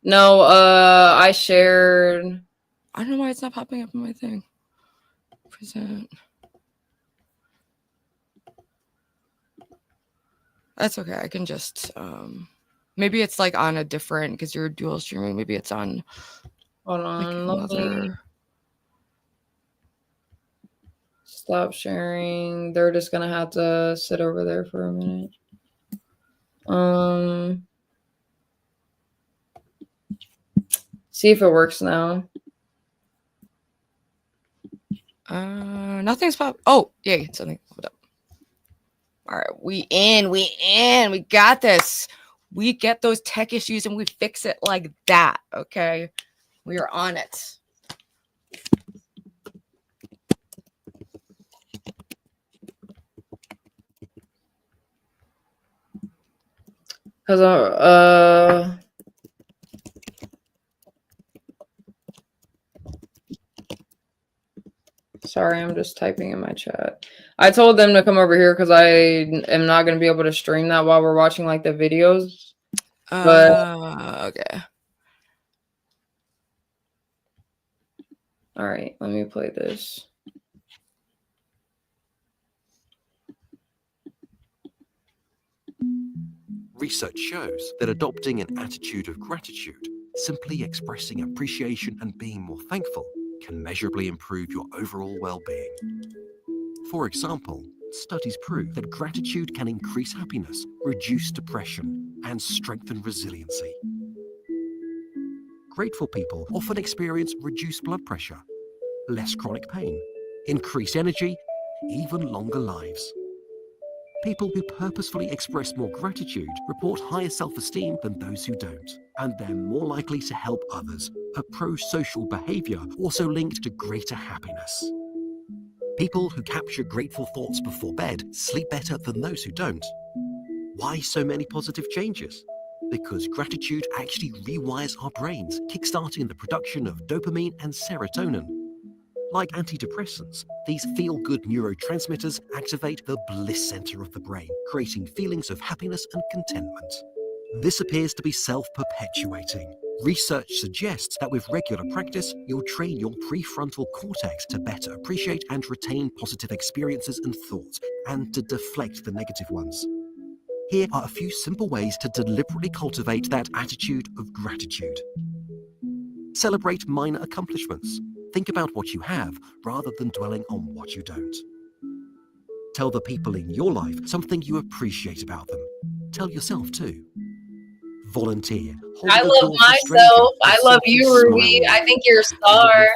no? I shared. I don't know why it's not popping up in my thing. Present. That's okay. I can just maybe it's like on a different, because you're dual streaming. Maybe it's on. Hold on. Like another... Stop sharing. They're just gonna have to sit over there for a minute. See if it works now. Nothing's popped. Oh, yay, something popped up. All right, we got this. We get those tech issues and we fix it like that. Okay, we are on it. Because sorry, I'm just typing in my chat. I told them to come over here because I am not going to be able to stream that while we're watching like the videos. Okay. All right, let me play this. Research shows that adopting an attitude of gratitude, simply expressing appreciation and being more thankful, can measurably improve your overall well-being. For example, studies prove that gratitude can increase happiness, reduce depression, and strengthen resiliency. Grateful people often experience reduced blood pressure, less chronic pain, increased energy, even longer lives. People who purposefully express more gratitude report higher self-esteem than those who don't, and they're more likely to help others, a pro-social behavior also linked to greater happiness. People who capture grateful thoughts before bed sleep better than those who don't. Why so many positive changes? Because gratitude actually rewires our brains, kickstarting the production of dopamine and serotonin. Like antidepressants, these feel-good neurotransmitters activate the bliss center of the brain, creating feelings of happiness and contentment. This appears to be self-perpetuating. Research suggests that with regular practice, you'll train your prefrontal cortex to better appreciate and retain positive experiences and thoughts, and to deflect the negative ones. Here are a few simple ways to deliberately cultivate that attitude of gratitude. Celebrate minor accomplishments. Think about what you have rather than dwelling on what you don't. Tell the people in your life something you appreciate about them. Tell yourself too. Volunteer. I love myself. I love you, Ruby. I think you're a star.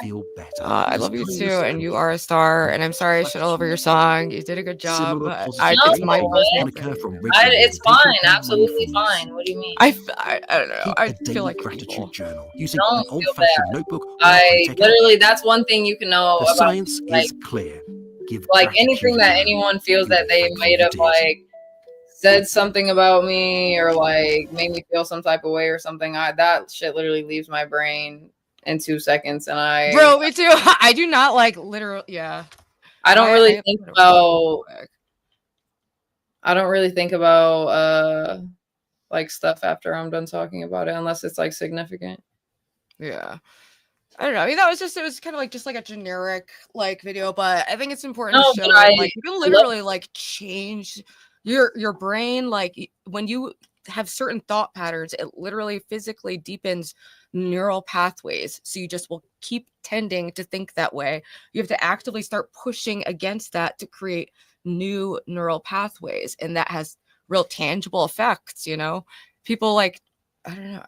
I love you too, and you are a star. And I'm sorry I shit all over your song. You did a good job, but it's my personal thing. It's fine, absolutely fine. What do you mean? I don't know. I feel like gratitude journal using Don't an feel old-fashioned bad. notebook. Literally, that's one thing you can know The about. science Like, is clear. Give anything gratitude that a go. anyone feels You that will they thank might you have did. like said something about me or like made me feel some type of way or something, that shit literally leaves my brain in 2 seconds, and Bro, me too. I do not like literal. Yeah. I don't really I think about. I don't really think about like stuff after I'm done talking about it unless it's like significant. Yeah. I don't know. I mean, it was kind of like just like a generic like video, but I think it's important to show like you can literally like change your brain. Like when you have certain thought patterns, it literally physically deepens neural pathways. So you just will keep tending to think that way. You have to actively start pushing against that to create new neural pathways. And that has real tangible effects, you know? People like, I don't know.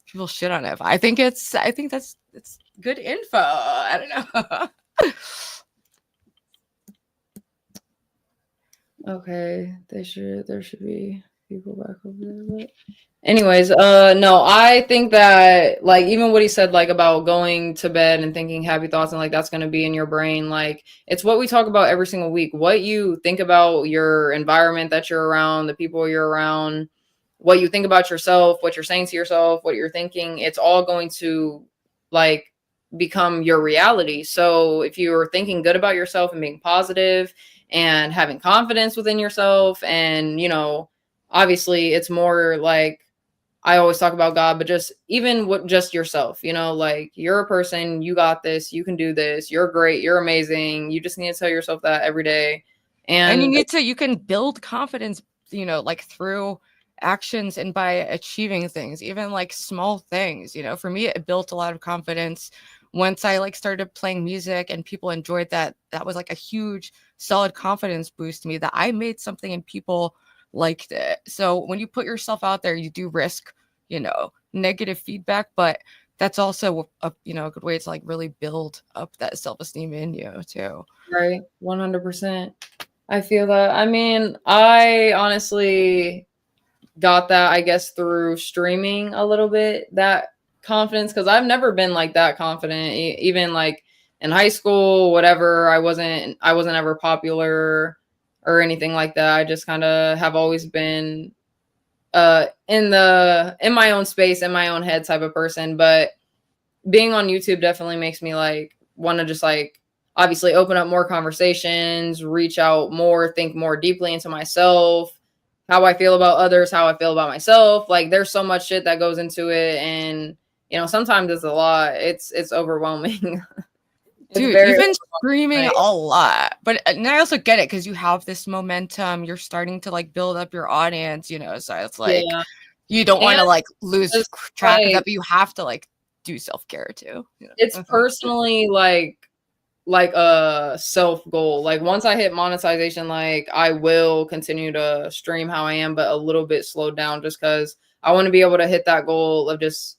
People shit on it. I think it's good info. I don't know. Okay, there should be people back over there. But anyways, no, I think that like even what he said like about going to bed and thinking happy thoughts and like that's gonna be in your brain. Like it's what we talk about every single week. What you think about your environment that you're around, the people you're around, what you think about yourself, what you're saying to yourself, what you're thinking, it's all going to like become your reality. So if you're thinking good about yourself and being positive and having confidence within yourself, and you know, obviously it's more like I always talk about God, but just even what just yourself, you know, like you're a person, you got this, you can do this, you're great, you're amazing. You just need to tell yourself that every day. And you can build confidence, you know, like through actions and by achieving things, even like small things. You know, for me, it built a lot of confidence once I like started playing music and people enjoyed that. That was like a huge solid confidence boost to me that I made something and people liked it. So when you put yourself out there, you do risk, you know, negative feedback, but that's also a you know, a good way to like really build up that self-esteem in you too. Right, 100%. I feel that. I mean, I honestly got that, I guess, through streaming a little bit, that confidence, because I've never been like that confident, even like in high school, whatever. I wasn't ever popular or anything like that. I just kind of have always been in my own space, in my own head type of person. But being on YouTube definitely makes me like want to just like obviously open up more conversations, reach out more, think more deeply into myself, how I feel about others, how I feel about myself. Like there's so much shit that goes into it, and you know, sometimes it's a lot. It's overwhelming. Dude, you've been screaming a lot, but and I also get it because you have this momentum. You're starting to like build up your audience, you know. So it's like you don't want to like lose track of that, but you have to like do self-care too. You know? It's personally like a self goal. Like once I hit monetization, like I will continue to stream how I am, but a little bit slowed down, just because I want to be able to hit that goal of just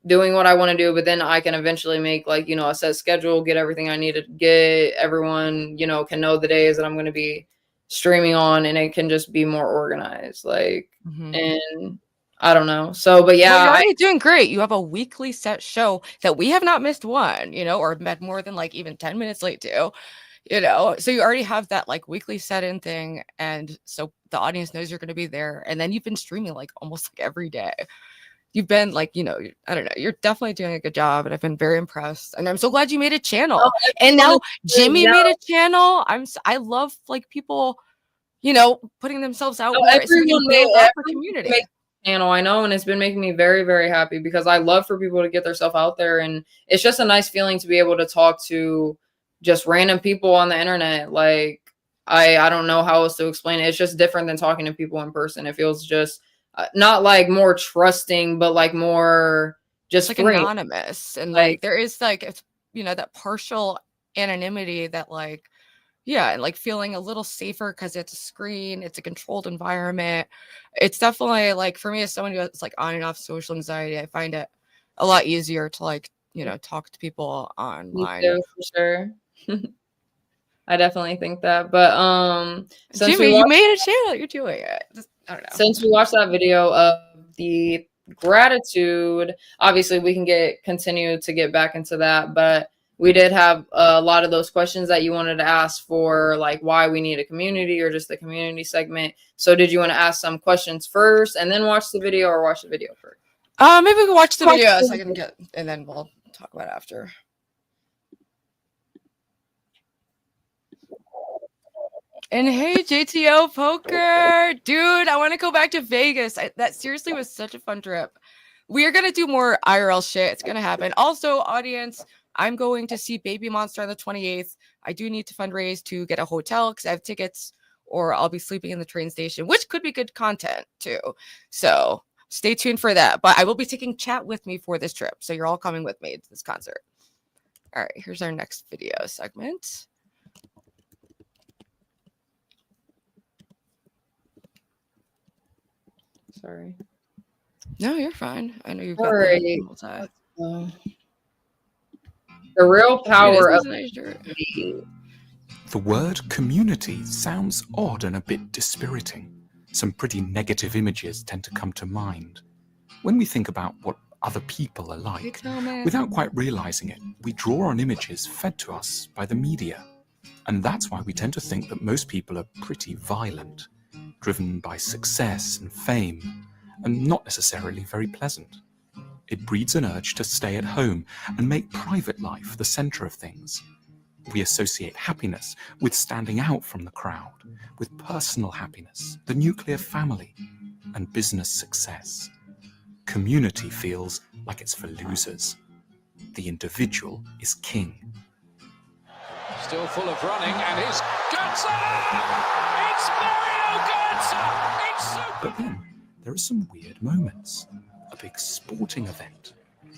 doing what I want to do, but then I can eventually make like, you know, a set schedule, get everything I need to get. Everyone, you know, can know the days that I'm going to be streaming on, and it can just be more organized. Like, and I don't know. So, but yeah, well, you're already doing great. You have a weekly set show that we have not missed one, you know, or met more than like even 10 minutes late to, you know. So you already have that like weekly set in thing. And so the audience knows you're going to be there. And then you've been streaming like almost like every day. You've been like, you know, I don't know, you're definitely doing a good job. And I've been very impressed. And I'm so glad you made a channel. And now Jimmy made a channel. I love like people, you know, putting themselves out more so we can build up a community. Channel, I know, and it's been making me very, very happy because I love for people to get themselves out there, and it's just a nice feeling to be able to talk to just random people on the internet. Like I don't know how else to explain it. It's just different than talking to people in person. It feels just not like more trusting, but like more just like free. Anonymous, and like there is like, it's, you know, that partial anonymity that like, yeah, and like feeling a little safer because it's a screen, it's a controlled environment. It's definitely like, for me as someone who's like on and off social anxiety, I find it a lot easier to like, you know, talk to people online. Me too, for sure. I definitely think that. But Jimmy, you made a channel, you're doing it. Just, I don't know. Since we watched that video of the gratitude, obviously we can continue to get back into that, but we did have a lot of those questions that you wanted to ask for, like why we need a community or just the community segment. So did you want to ask some questions first and then watch the video, or watch the video first? Maybe we can watch the video so I can get, and then we'll talk about it after. And hey, JTO Poker, dude, I want to go back to Vegas. That seriously was such a fun trip. We are going to do more IRL shit. It's going to happen. Also, audience, I'm going to see Baby Monster on the 28th. I do need to fundraise to get a hotel because I have tickets, or I'll be sleeping in the train station, which could be good content too. So stay tuned for that. But I will be taking chat with me for this trip. So you're all coming with me to this concert. All right, here's our next video segment. Sorry. No, you're fine. I know you've got the real power of the word community sounds odd and a bit dispiriting. Some pretty negative images tend to come to mind. When we think about what other people are like, without quite realizing it, we draw on images fed to us by the media. And that's why we tend to think that most people are pretty violent, driven by success and fame, and not necessarily very pleasant. It breeds an urge to stay at home and make private life the center of things. We associate happiness with standing out from the crowd, with personal happiness, the nuclear family, and business success. Community feels like it's for losers. The individual is king. Still full of running, and he's Götze! It's Mario Götze! It's so... But then, there are some weird moments. A big sporting event,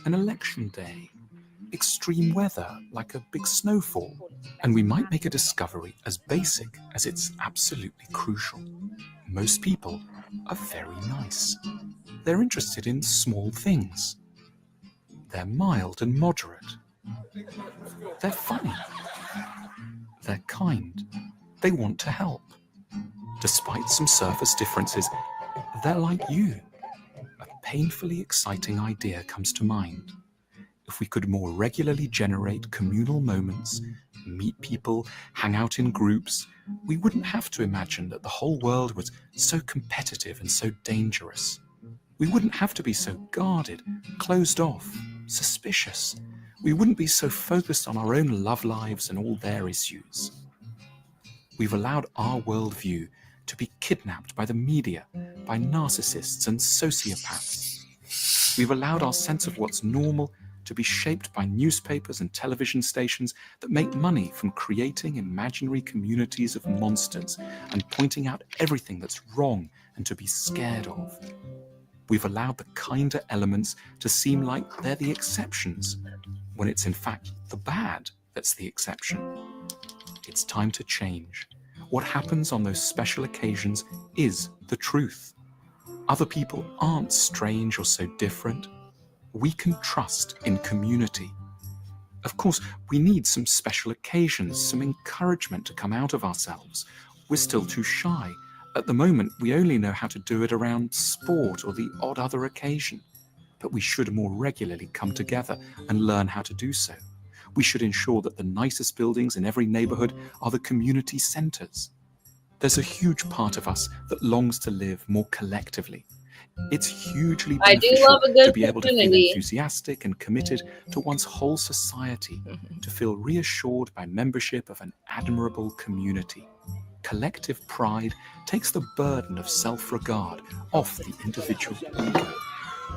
an election day, extreme weather like a big snowfall, and we might make a discovery as basic as it's absolutely crucial. Most people are very nice. They're interested in small things. They're mild and moderate. They're funny. They're kind. They want to help. Despite some surface differences, they're like you. A painfully exciting idea comes to mind. If we could more regularly generate communal moments, meet people, hang out in groups, we wouldn't have to imagine that the whole world was so competitive and so dangerous. We wouldn't have to be so guarded, closed off, suspicious. We wouldn't be so focused on our own love lives and all their issues. We've allowed our worldview to be kidnapped by the media, by narcissists and sociopaths. We've allowed our sense of what's normal to be shaped by newspapers and television stations that make money from creating imaginary communities of monsters and pointing out everything that's wrong and to be scared of. We've allowed the kinder elements to seem like they're the exceptions, when it's in fact the bad that's the exception. It's time to change. What happens on those special occasions is the truth. Other people aren't strange or so different. We can trust in community. Of course, we need some special occasions, some encouragement to come out of ourselves. We're still too shy. At the moment, we only know how to do it around sport or the odd other occasion. But we should more regularly come together and learn how to do so. We should ensure that the nicest buildings in every neighborhood are the community centers. There's a huge part of us that longs to live more collectively. It's hugely I do beneficial love a good to be able to feel community. enthusiastic and committed to one's whole society, to feel reassured by membership of an admirable community. Collective pride takes the burden of self-regard off the individual ego.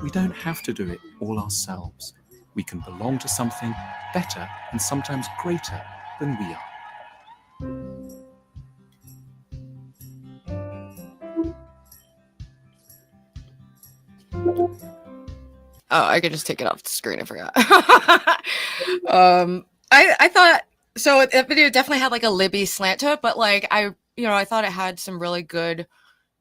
We don't have to do it all ourselves. We can belong to something better and sometimes greater than we are. Oh, I could just take it off the screen. I forgot. I thought so. That video definitely had like a Libby slant to it, but like I thought it had some really good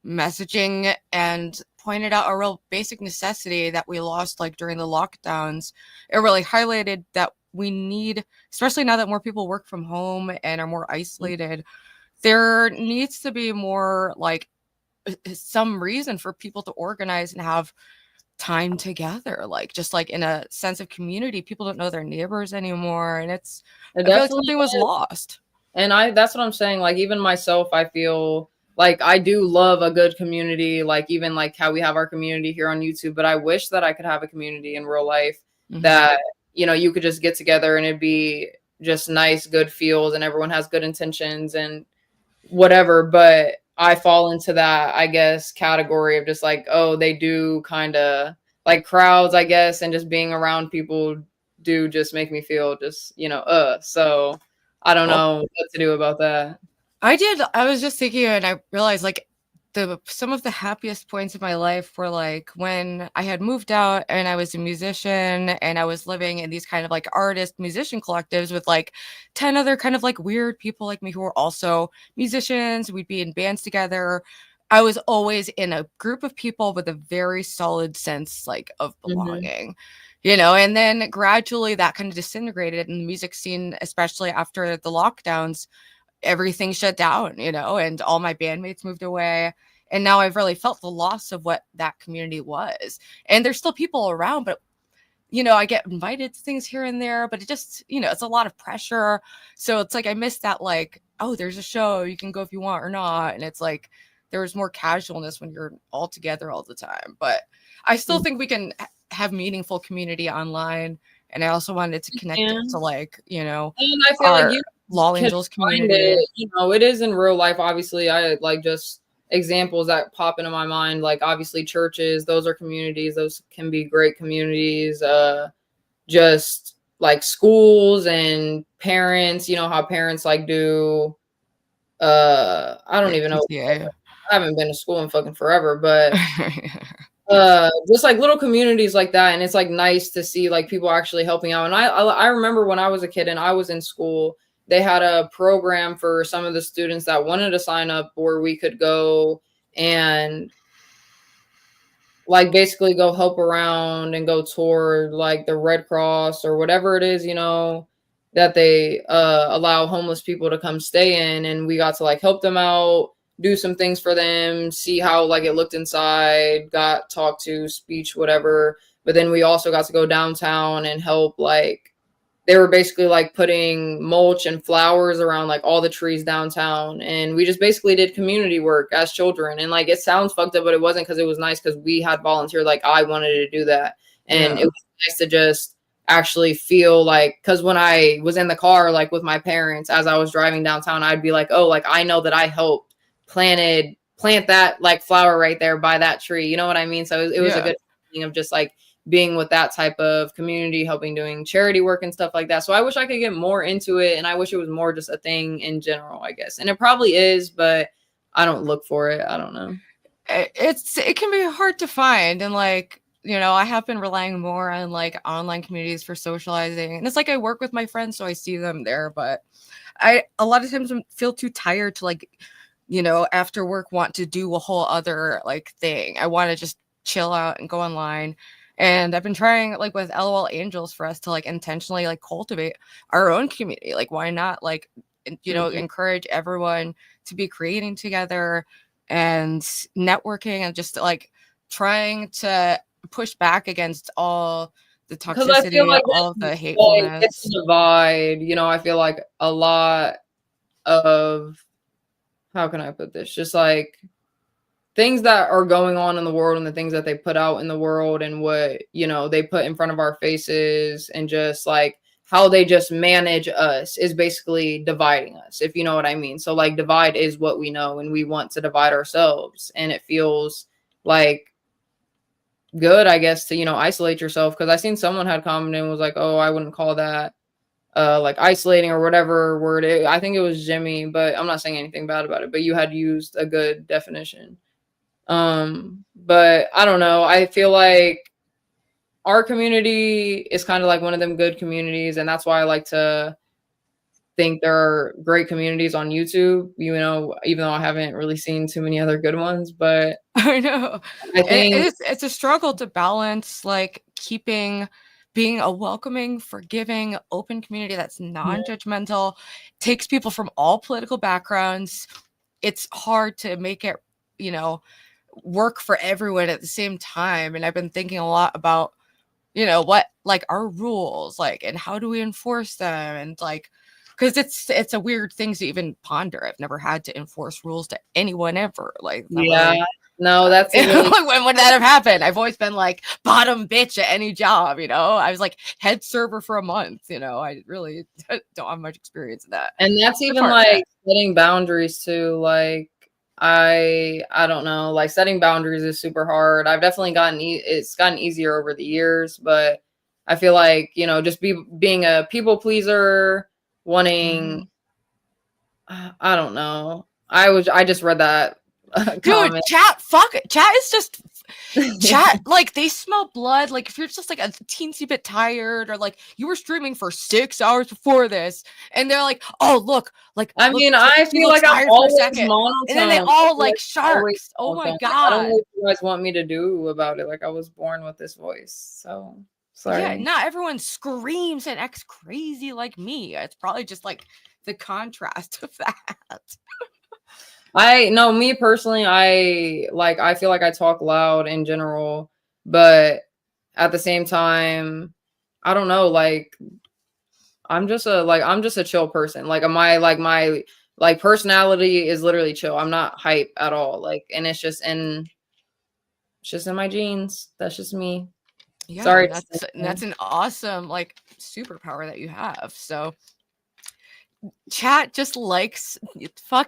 messaging and pointed out a real basic necessity that we lost like during the lockdowns. It really highlighted that we need, especially now that more people work from home and are more isolated, there needs to be more like some reason for people to organize and have time together, like just like in a sense of community. People don't know their neighbors anymore, and I feel like something was lost. And that's what I'm saying. Like, even myself, I feel like I do love a good community, like even like how we have our community here on YouTube, but I wish that I could have a community in real life that, you could just get together and it'd be just nice, good feels, and everyone has good intentions and whatever. But I fall into that, I guess, category of just like, oh, they do kind of like crowds, I guess, and just being around people do just make me feel just, so I don't know what to do about that. I was just thinking, and I realized like some of the happiest points of my life were like when I had moved out and I was a musician and I was living in these kind of like artist musician collectives with like 10 other kind of like weird people like me who were also musicians. We'd be in bands together. I was always in a group of people with a very solid sense like of belonging. And then gradually that kind of disintegrated in the music scene, especially after the lockdowns. Everything shut down, and all my bandmates moved away. And now I've really felt the loss of what that community was. And there's still people around, but, I get invited to things here and there, but it just, it's a lot of pressure. So it's like, I miss that, like, oh, there's a show, you can go if you want or not. And it's like, there was more casualness when you're all together all the time. But I still think we can have meaningful community online. And I also wanted to connect it to like, and I feel like you Lol Angelz community. It is in real life. Obviously, I like just examples that pop into my mind. Like obviously churches, those are communities. Those can be great communities. Just like schools and parents, how parents like do. I don't even know. I haven't been to school in fucking forever, but just like little communities like that. And it's like nice to see like people actually helping out. And I remember when I was a kid and I was in school, they had a program for some of the students that wanted to sign up where we could go and like basically go help around and go tour like the Red Cross or whatever it is, that they allow homeless people to come stay in. And we got to like help them out, do some things for them, see how like it looked inside, got talked to, speech, whatever. But then we also got to go downtown and help like, they were basically like putting mulch and flowers around like all the trees downtown. And we just basically did community work as children. And like, it sounds fucked up, but it wasn't, because it was nice because we had volunteered. Like I wanted to do that. And it was nice to just actually feel like, because when I was in the car, like with my parents, as I was driving downtown, I'd be like, oh, like I know that I helped plant that like flower right there by that tree. You know what I mean? So it was a good feeling of just like being with that type of community, helping, doing charity work and stuff like that. So I wish I could get more into it. And I wish it was more just a thing in general, I guess. And it probably is, but I don't look for it. I don't know. It can be hard to find. And like, I have been relying more on like online communities for socializing. And it's like I work with my friends, so I see them there. But a lot of times feel too tired to like, after work want to do a whole other like thing. I want to just chill out and go online And I've been trying like with Lol Angelz for us to like intentionally like cultivate our own community. Like why not like encourage everyone to be creating together and networking and just like trying to push back against all the Because I feel toxicity, like all the it's hatefulness. a divide. I feel like a lot of, how can I put this? Just like things that are going on in the world and the things that they put out in the world and what, they put in front of our faces and just like how they just manage us is basically dividing us, if you know what I mean. So like divide is what we know and we want to divide ourselves. And it feels like good, I guess, to, isolate yourself. Because I seen someone had commented and was like, oh, I wouldn't call that like isolating or whatever word. I think it was Jimmy, but I'm not saying anything bad about it. But you had used a good definition. But I don't know. I feel like our community is kind of like one of them good communities, and that's why I like to think there are great communities on YouTube, even though I haven't really seen too many other good ones. But I know I think it's a struggle to balance like being a welcoming, forgiving, open community that's non-judgmental, takes people from all political backgrounds. It's hard to make it, work for everyone at the same time. And I've been thinking a lot about, what like our rules, like, and how do we enforce them? And like, because it's a weird thing to even ponder. I've never had to enforce rules to anyone ever. Like, yeah. No, that's really when would that have happened? I've always been like bottom bitch at any job, I was like head server for a month, I really don't have much experience in that. And that's even like setting boundaries too. Like I don't know, like setting boundaries is super hard. I've definitely it's gotten easier over the years, but I feel like, just being a people pleaser, wanting, I don't know. I just read that. Dude, chat is just chat. Like they smell blood. Like if you're just like a teensy bit tired, or like you were streaming for 6 hours before this, and they're like, "Oh look, like I mean, I feel like I'm always monotone, and then they all like sharks. Oh my god! I don't know what you guys want me to do about it. Like I was born with this voice, so sorry. Yeah, not everyone screams and acts crazy like me. It's probably just like the contrast of that. Me personally, I feel like I talk loud in general, but at the same time, I don't know, like I'm just a chill person. Like my personality is literally chill. I'm not hype at all. Like, and it's just in my genes. That's just me. Yeah, sorry. That's an awesome like superpower that you have. So chat just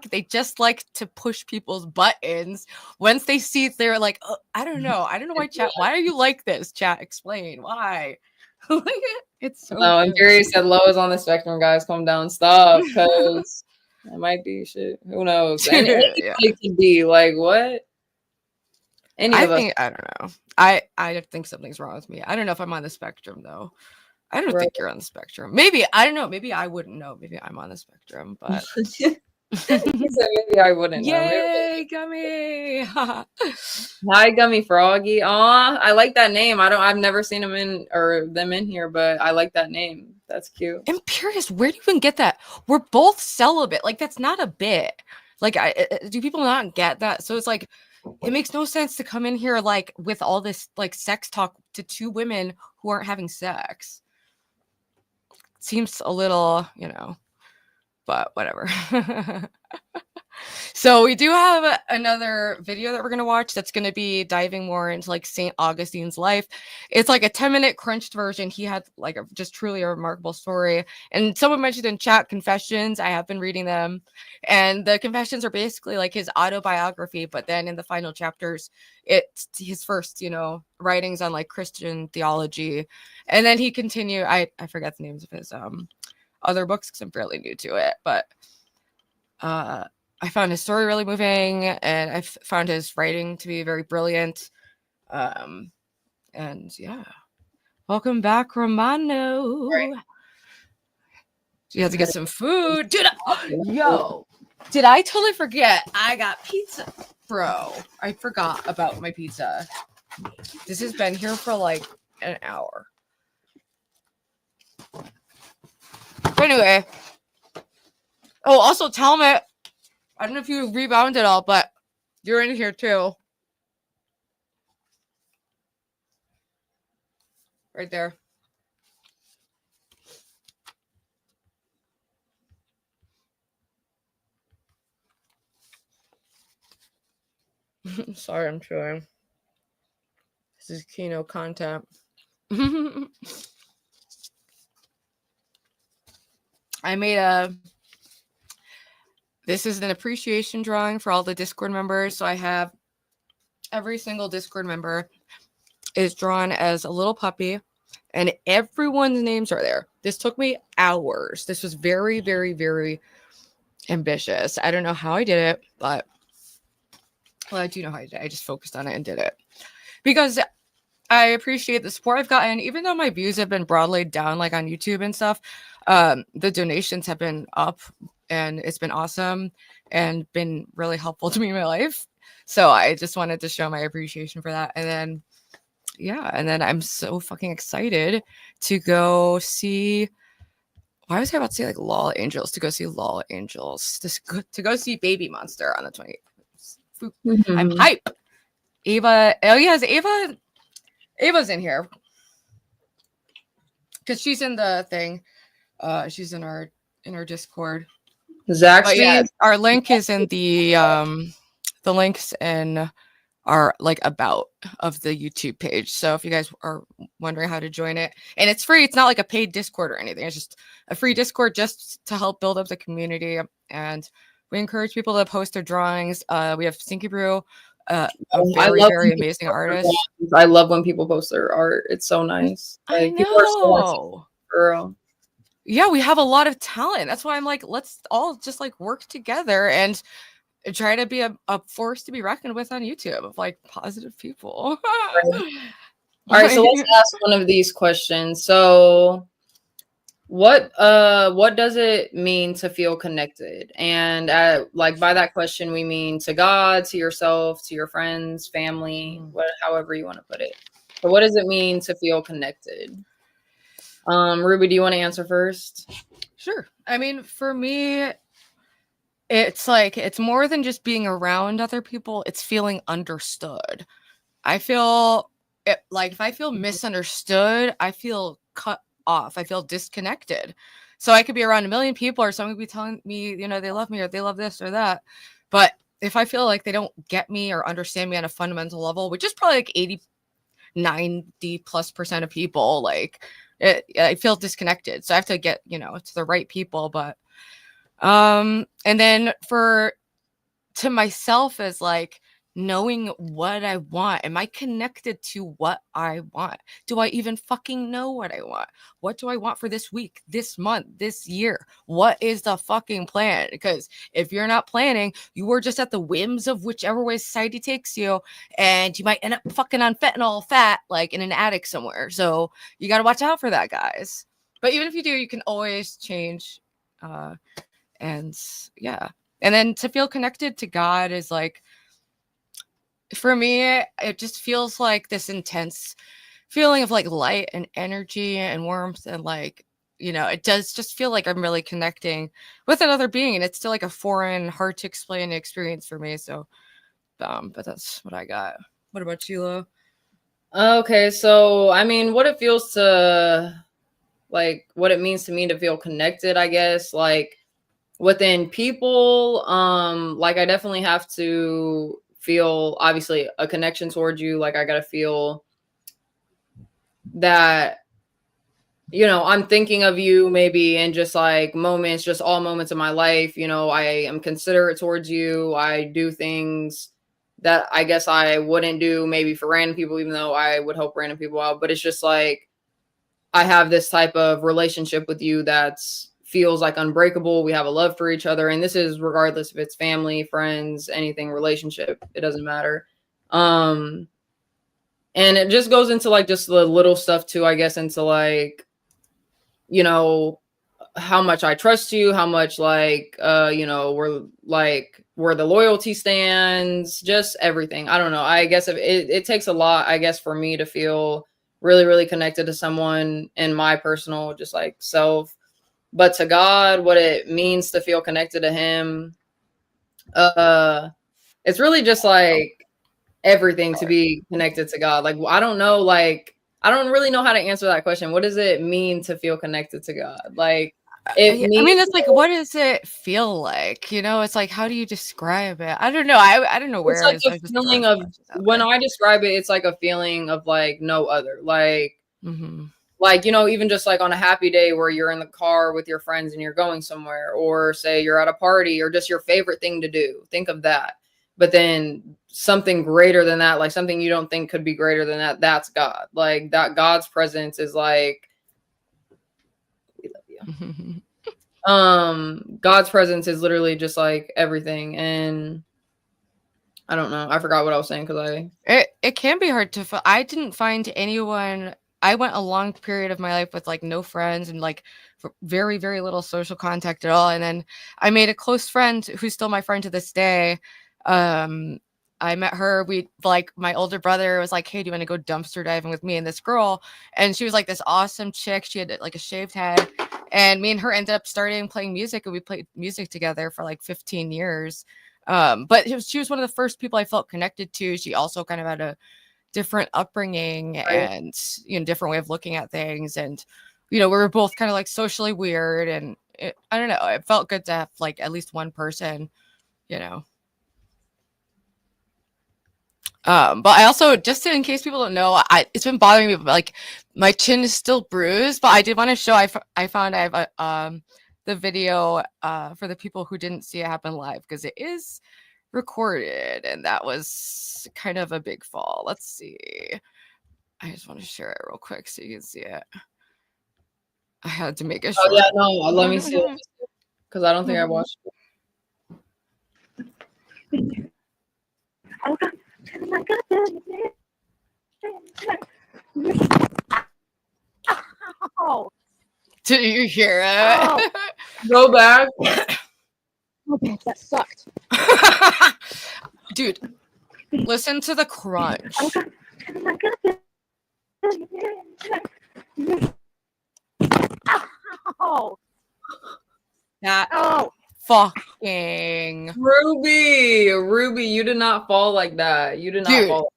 they just like to push people's buttons once they see they're like, oh, I don't know why chat, why are you like this? Chat, explain why. It's so no, I'm curious that Lo is on the spectrum, guys. Calm down, stop, because it might be shit. Who knows? It could be like what? I don't know. I think something's wrong with me. I don't know if I'm on the spectrum though. I don't think you're on the spectrum. Maybe, I don't know. Maybe I wouldn't know. Maybe I'm on the spectrum, but maybe I wouldn't know. Yay, Gummy. Hi, Gummy Froggy. Aw, I like that name. I've never seen them in here, but I like that name. That's cute. I'm curious, where do you even get that? We're both celibate. Like, that's not a bit. Like, do people not get that? So it's like, it makes no sense to come in here like with all this like sex talk to two women who aren't having sex. Seems a little, but whatever. So we do have another video that we're going to watch that's going to be diving more into like St. Augustine's life. It's like a 10-minute crunched version. He had like just truly a remarkable story. And someone mentioned in chat confessions. I have been reading them. And the confessions are basically like his autobiography. But then in the final chapters, it's his first, writings on like Christian theology. And then he continued, I forget the names of his other books because I'm fairly new to it. But I found his story really moving, and I found his writing to be very brilliant. And yeah, welcome back, Romano. Right. You have to get some food, dude. Yo, did I totally forget? I got pizza, bro. I forgot about my pizza. This has been here for like an hour. But anyway. Oh, also tell me, I don't know if you rebounded all, but you're in here too. Right there. Sorry, I'm chewing. This is Kino content. I made this is an appreciation drawing for all the Discord members. So I have every single Discord member is drawn as a little puppy, and everyone's names are there. This took me hours. This was very, very, very ambitious. I don't know how I did it, but well, I do know how I did it. I just focused on it and did it because I appreciate the support I've gotten, even though my views have been broadly down, like on YouTube and stuff. The donations have been up, and it's been awesome and been really helpful to me in my life. So I just wanted to show my appreciation for that. And then, yeah, and then I'm so fucking excited to go see. Why was I about to say like Lol Angelz? To go see Lol Angelz. To go see Baby Monster on the 28th. I'm hype. Ava. Oh yes, Ava's in here because she's in the thing. She's in our Discord. Zach's yeah, our link is in the links in our like about of the YouTube page. So if you guys are wondering how to join it, and it's free, it's not like a paid Discord or anything. It's just a free Discord just to help build up the community. And we encourage people to post their drawings. We have Stinky Brew, a very amazing artist. I love when people post their art. It's so nice. Like, I know. People are so girl. Yeah, we have a lot of talent. That's why I'm like, let's all just like work together and try to be a force to be reckoned with on YouTube of like positive people. Right. All right, so let's ask one of these questions. So what does it mean to feel connected? And like by that question, we mean to God, to yourself, to your friends, family, however you want to put it. So what does it mean to feel connected? Ruby, do you want to answer first? Sure. I mean, for me, it's like, it's more than just being around other people. It's feeling understood. I feel like if I feel misunderstood, I feel cut off. I feel disconnected. So I could be around a million people or someone could be telling me, you know, they love me or they love this or that. But if I feel like they don't get me or understand me on a fundamental level, which is probably like 90+% of people, like I feel disconnected. So I have to get, you know, to the right people. But and then to myself is like knowing what I want. Am I connected to what I want? Do I even fucking know what I want? What do I want for this week, this month, this year? What is the fucking plan? Because if you're not planning, you are just at the whims of whichever way society takes you, and you might end up fucking on fentanyl fat, like in an attic somewhere. So you got to watch out for that, guys. But even if you do, you can always change. And yeah. And then to feel connected to God is like, for me, it just feels like this intense feeling of like light and energy and warmth. And like, you know, it does just feel like I'm really connecting with another being. And it's still like a foreign, hard to explain experience for me. So, but that's what I got. What about you, Lo? Okay. So, I mean, what it feels to like, what it means to me to feel connected, I guess, like within people, like I definitely have to feel obviously a connection towards you. Like I gotta feel that, you know, I'm thinking of you maybe in just like moments, just all moments of my life. You know, I am considerate towards you. I do things that I guess I wouldn't do maybe for random people, even though I would help random people out. But it's just like I have this type of relationship with you that's feels like unbreakable. We have a love for each other. And this is regardless if it's family, friends, anything, relationship, it doesn't matter. And it just goes into like just the little stuff too, I guess, into like, you know, how much I trust you, how much like, you know, where the loyalty stands, just everything. I don't know. I guess it takes a lot, I guess, for me to feel really, really connected to someone in my personal just like self. But to God, what it means to feel connected to him, it's really just like everything to be connected to God. Like, I don't know, like, I don't really know how to answer that question. What does it mean to feel connected to God? Like, it I mean, means it's like, what does it feel like? You know, it's like, how do you describe it? I don't know. I don't know it's where like it is. a I just throw feeling of, questions out when there. I describe it, it's like a feeling of like no other. Mm-hmm. Like, you know, even just like on a happy day where you're in the car with your friends and you're going somewhere, or say you're at a party, or just your favorite thing to do. Think of that. But then something greater than that, like something you don't think could be greater than that, that's God. Like that God's presence is like, we love you. God's presence is literally just like everything. And I don't know. I forgot what I was saying because It can be hard to find. I didn't find anyone. I went a long period of my life with like no friends and like very, very little social contact at all. And then I made a close friend who's still my friend to this day. Um, I met her. We like my older brother was like, "Hey, do you want to go dumpster diving with me and this girl?" And she was like this awesome chick. She had like a shaved head, and me and her ended up starting playing music, and we played music together for like 15 years. But she was one of the first people I felt connected to. She also kind of had a different upbringing and, you know, different way of looking at things. And, you know, we were both kind of like socially weird. And I don't know, it felt good to have like at least one person, you know. But I also, just in case people don't know, it's been bothering me, but like my chin is still bruised. But I did want to show. I found I have a the video for the people who didn't see it happen live, because it is recorded, and that was kind of a big fall. Let's see. I just want to share it real quick so you can see it. I had to make it short. oh yeah, no, let me see it because I don't think I watched it. Did you hear it? Go back. Okay, that sucked. Dude, listen to the crunch. Oh, That oh. fucking Ruby, you did not fall like that. You did not Dude. fall.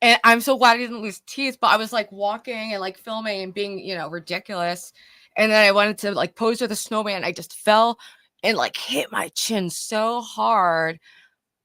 And I'm so glad I didn't lose teeth, but I was like walking and like filming and being, you know, ridiculous. And then I wanted to like pose with a snowman. I just fell and like hit my chin so hard.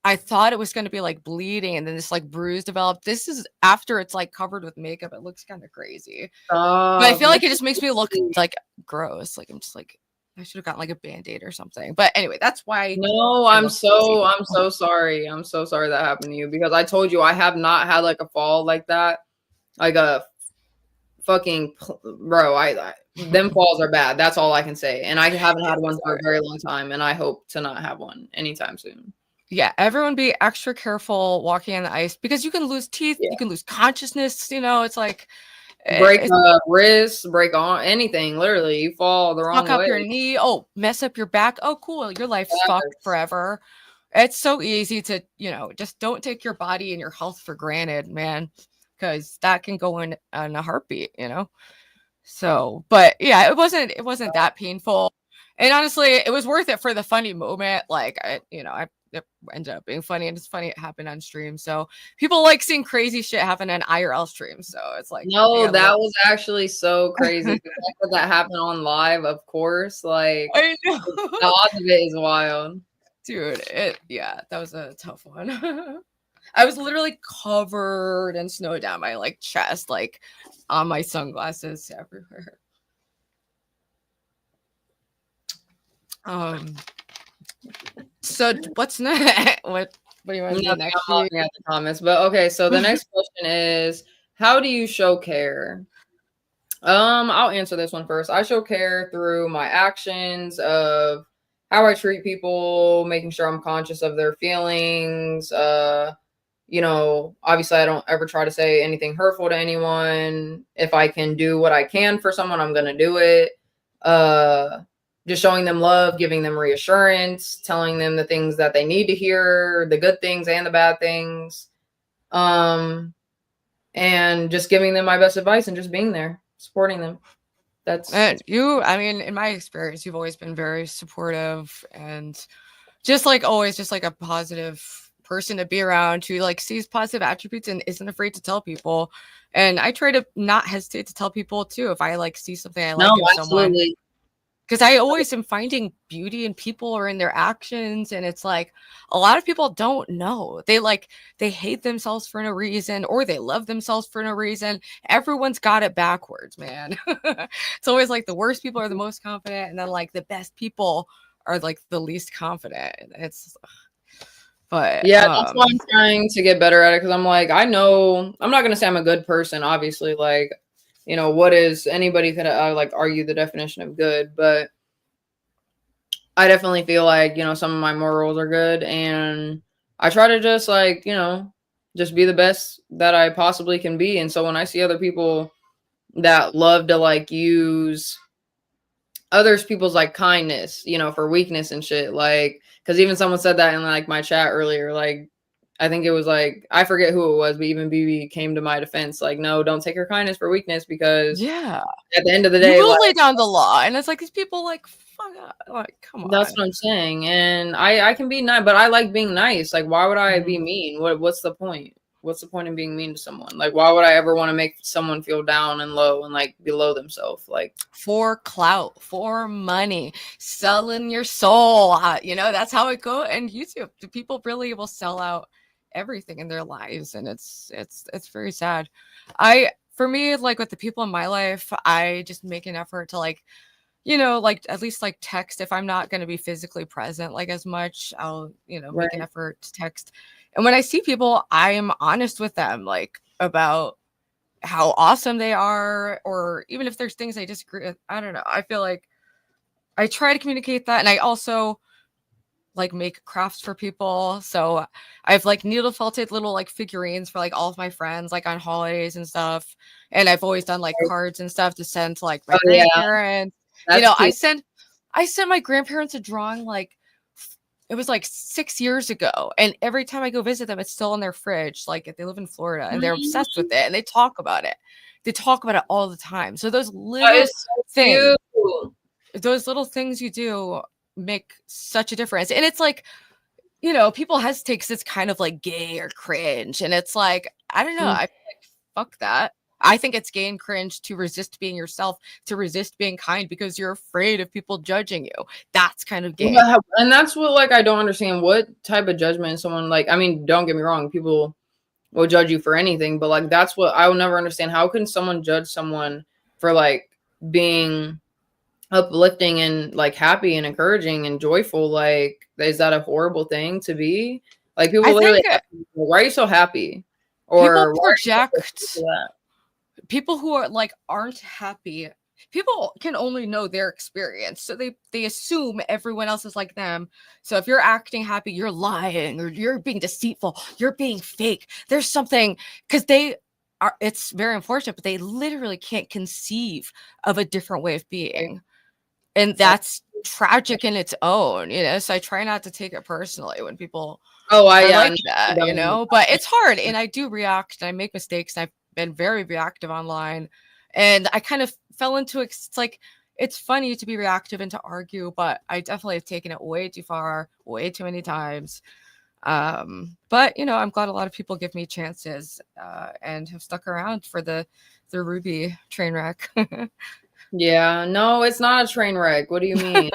I thought it was going to be like bleeding, and then this like bruise developed. This is after it's like covered with makeup. It looks kind of crazy. But I feel like it just makes me look like gross. Like I'm just like, I should have gotten like a Band-Aid or something. But anyway, that's why. No, I'm so sorry. I'm so sorry that happened to you, because I told you I have not had like a fall like that. Like a fucking bro, them falls are bad. That's all I can say. And I haven't had one for a very long time, and I hope to not have one anytime soon. Yeah, everyone be extra careful walking on the ice, because you can lose teeth, you can lose consciousness, you know, it's like break wrists, break on anything, literally. You fall the wrong way. Fuck up your knee, mess up your back. Oh, cool, your life's fucked forever. It's so easy to, you know, just don't take your body and your health for granted, man, because that can go in a heartbeat, you know. So, but yeah, it wasn't that painful, and honestly, it was worth it for the funny moment. Like, it ended up being funny, and it's funny it happened on stream. So people like seeing crazy shit happen on IRL streams. So it's like, no, that was actually so crazy. The fact that happened on live, of course. Like, I know. The odds of it is wild, dude. That was a tough one. I was literally covered in snow down my like chest, like on my sunglasses everywhere. So what's next? What do you want to do next? I'm looking at the comments, but okay. So the next question is, how do you show care? I'll answer this one first. I show care through my actions of how I treat people, making sure I'm conscious of their feelings. You know, obviously I don't ever try to say anything hurtful to anyone. If I can do what I can for someone, I'm gonna do it. Just showing them love, giving them reassurance, telling them the things that they need to hear, the good things and the bad things. and just giving them my best advice and just being there, supporting them. That's And you, I mean, in my experience, you've always been very supportive and just like always, just like a positive person to be around who like sees positive attributes and isn't afraid to tell people. And I try to not hesitate to tell people too if I like see something I like no, in someone. absolutely. Because I always am finding beauty in people or in their actions. And it's like a lot of people don't know. They hate themselves for no reason or they love themselves for no reason. Everyone's got it backwards, man. It's always like the worst people are the most confident, and then like the best people are like the least confident. It's but Yeah, that's why I'm trying to get better at it, because I'm like, I know I'm not gonna say I'm a good person, obviously. Like, you know, what is anybody could like argue the definition of good, but I definitely feel like, you know, some of my morals are good, and I try to just like, you know, just be the best that I possibly can be. And so when I see other people that love to like use others people's like kindness, you know, for weakness and shit, like, because even someone said that in like my chat earlier, like, I think it was like, I forget who it was, but even BB came to my defense, like, no, don't take her kindness for weakness, because yeah, at the end of the you day, will like, lay down the law, and it's like these people like fuck up, like come that's on. what I'm saying. And I can be nice, but I like being nice. Like, why would I be mean? What's the point? What's the point in being mean to someone? Like, why would I ever want to make someone feel down and low and like below themselves? Like, For clout, for money, selling your soul. You know, that's how it goes. And YouTube, the people really will sell out everything in their lives, and it's very sad. For me, like with the people in my life, I just make an effort to like, you know, like at least like text if I'm not going to be physically present like as much. I'll, you know, make an effort to text. And when I see people, I am honest with them, like about how awesome they are, or even if there's things I disagree with. I don't know. I feel like I try to communicate that. And I also like make crafts for people. So I've like needle felted little like figurines for like all of my friends, like on holidays and stuff. And I've always done like cards and stuff to send to like my grandparents. You know, cute. I sent my grandparents a drawing like it was like 6 years ago, and every time I go visit them, it's still in their fridge. Like they live in Florida, and they're obsessed with it, and they talk about it. They talk about it all the time. So those little things, those little things you do make such a difference. And it's like, you know, people hesitate because it's kind of like gay or cringe, and it's like I don't know. I feel like fuck that. I think it's gay and cringe to resist being yourself, to resist being kind because you're afraid of people judging you. That's kind of gay. And that's what, like, I don't understand what type of judgment someone, like, I mean, don't get me wrong, people will judge you for anything, but like, that's what I will never understand. How can someone judge someone for like being uplifting and like happy and encouraging and joyful? Like, is that a horrible thing to be? Like, people literally, why are you so happy? Or people project. People who are like aren't happy, people can only know their experience, so they assume everyone else is like them. So if you're acting happy, you're lying, or you're being deceitful, you're being fake. There's something, because they are, it's very unfortunate, but they literally can't conceive of a different way of being, and that's tragic in its own, you know. So I try not to take it personally when people like that, you know. But it's hard, and I do react, and I make mistakes, and I've been very reactive online, and I kind of fell into it's like it's funny to be reactive and to argue, but I definitely have taken it way too far, way too many times. But you know, I'm glad a lot of people give me chances and have stuck around for the Ruby train wreck. Yeah, no, it's not a train wreck. What do you mean?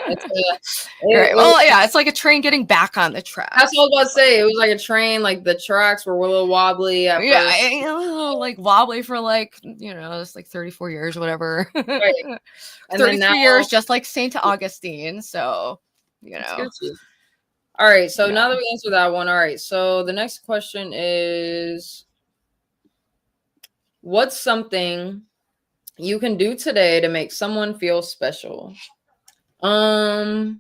Well, yeah, it's like a train getting back on the track. That's what I was about to say. It was like a train, like the tracks were a little wobbly at first. Like wobbly for like, you know, it's like 34 years, whatever. Right. 33 years, just like Saint Augustine. So, you know. All right. So now that we answered that one, all right. So the next question is, what's something you can do today to make someone feel special? I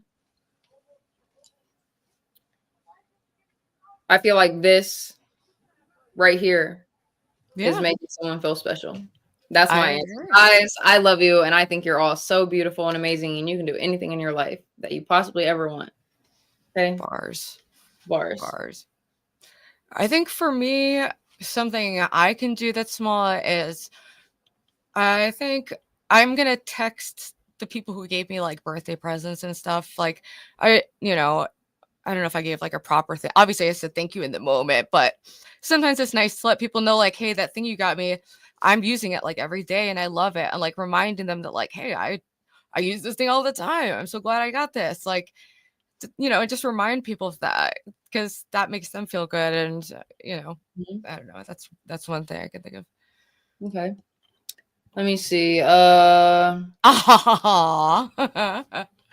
feel like this right here is making someone feel special. That's my answer. Guys, I love you, and I think you're all so beautiful and amazing, and you can do anything in your life that you possibly ever want. Okay? Bars. Bars. I think for me, something I can do that's small is I think I'm gonna text the people who gave me like birthday presents and stuff. Like I don't know if I gave like a proper thing. Obviously, I said thank you in the moment, but sometimes it's nice to let people know, like, hey, that thing you got me, I'm using it like every day and I love it. And like reminding them that, like, hey, I use this thing all the time. I'm so glad I got this. Like, just remind people of that because that makes them feel good. And Mhm. I don't know. That's one thing I can think of. Okay. Let me see. Aww.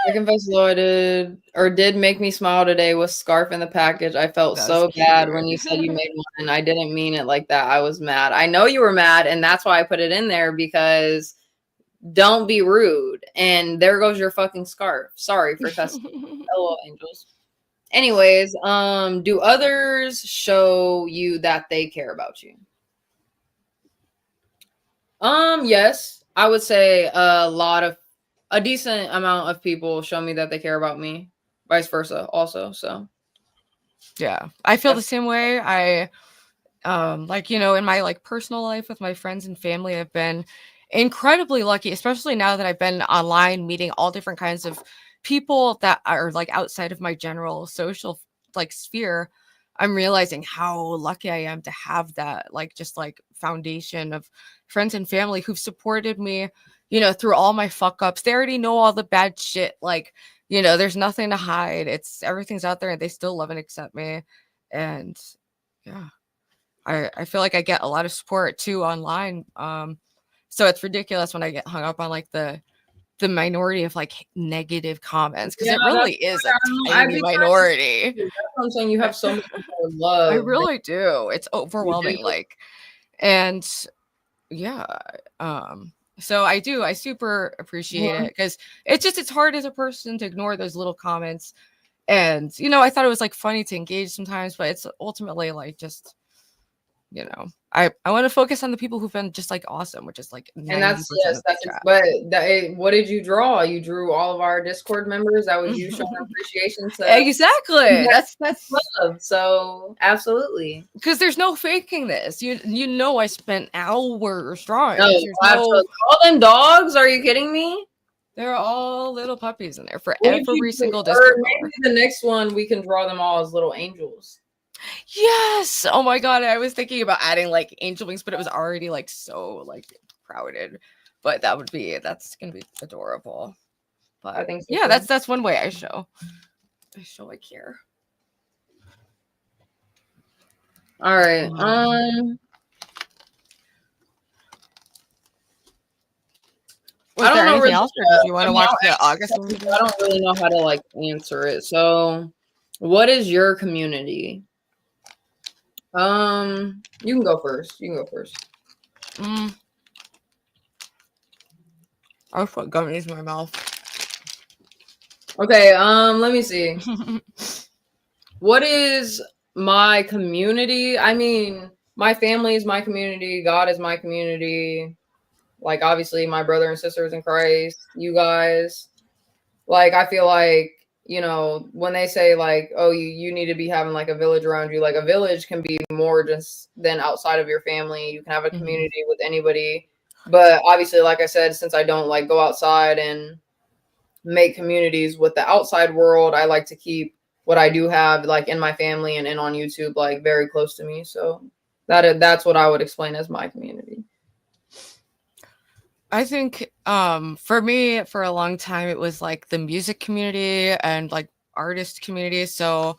I confess, Lord did make me smile today with scarf in the package. I felt That was so bad when you cute. said you made one. I didn't mean it like that. I was mad. I know you were mad, and that's why I put it in there because don't be rude. And there goes your fucking scarf. Sorry for cussing. Lol Angelz. Anyways, do others show you that they care about you? Yes. I would say a decent amount of people show me that they care about me. Vice versa also. So Yeah, I feel the that's same way. I in my like personal life with my friends and family, I've been incredibly lucky, especially now that I've been online meeting all different kinds of people that are like outside of my general social like sphere. I'm realizing how lucky I am to have that like just like foundation of friends and family who've supported me, through all my fuck ups. They already know all the bad shit. Like, there's nothing to hide. It's everything's out there and they still love and accept me. And yeah. I feel like I get a lot of support too online. So it's ridiculous when I get hung up on like the minority of like negative comments because yeah, it that's really is a I'd tiny be minority. that's what I'm saying. You have so many people to I love. really do. It's You do. overwhelming. Like, and yeah. So I super appreciate it because it's hard as a person to ignore those little comments. And I thought it was like funny to engage sometimes, but it's ultimately like just I want to focus on the people who've been just like awesome, which is like And 90% of the chat. but what did you draw? You drew all of our Discord members. That was you showing appreciation to Exactly. That's love. So absolutely. because there's no faking this. I spent hours drawing No, this. There's absolutely. no All them dogs? Are you kidding me? They're all little puppies in there for We every can- single or Discord maybe member. the next one we can draw them all as little angels. Yes. Oh my god. I was thinking about adding like angel wings, but it was already like so like crowded. But that's gonna be adorable. I But think so yeah, too. that's one way I show I care. All right. Was I there don't know anything really. else, or did you want to watch the Augustine I video? don't really know how to like answer it. So, what is your community? You can go first. I put gummies in my mouth. Okay. Let me see. What is my community? I mean, my family is my community. God is my community. Like, obviously, my brother and sisters in Christ, you guys. Like, I feel like, when they say, like, oh, you need to be having, like, a village around you, like, a village can be more just than outside of your family. You can have a community with anybody. But obviously, like I said, since I don't, like, go outside and make communities with the outside world, I like to keep what I do have, like, in my family and on YouTube, like, very close to me. So that's what I would explain as my community. I think for me, for a long time, it was like the music community and like artist community. So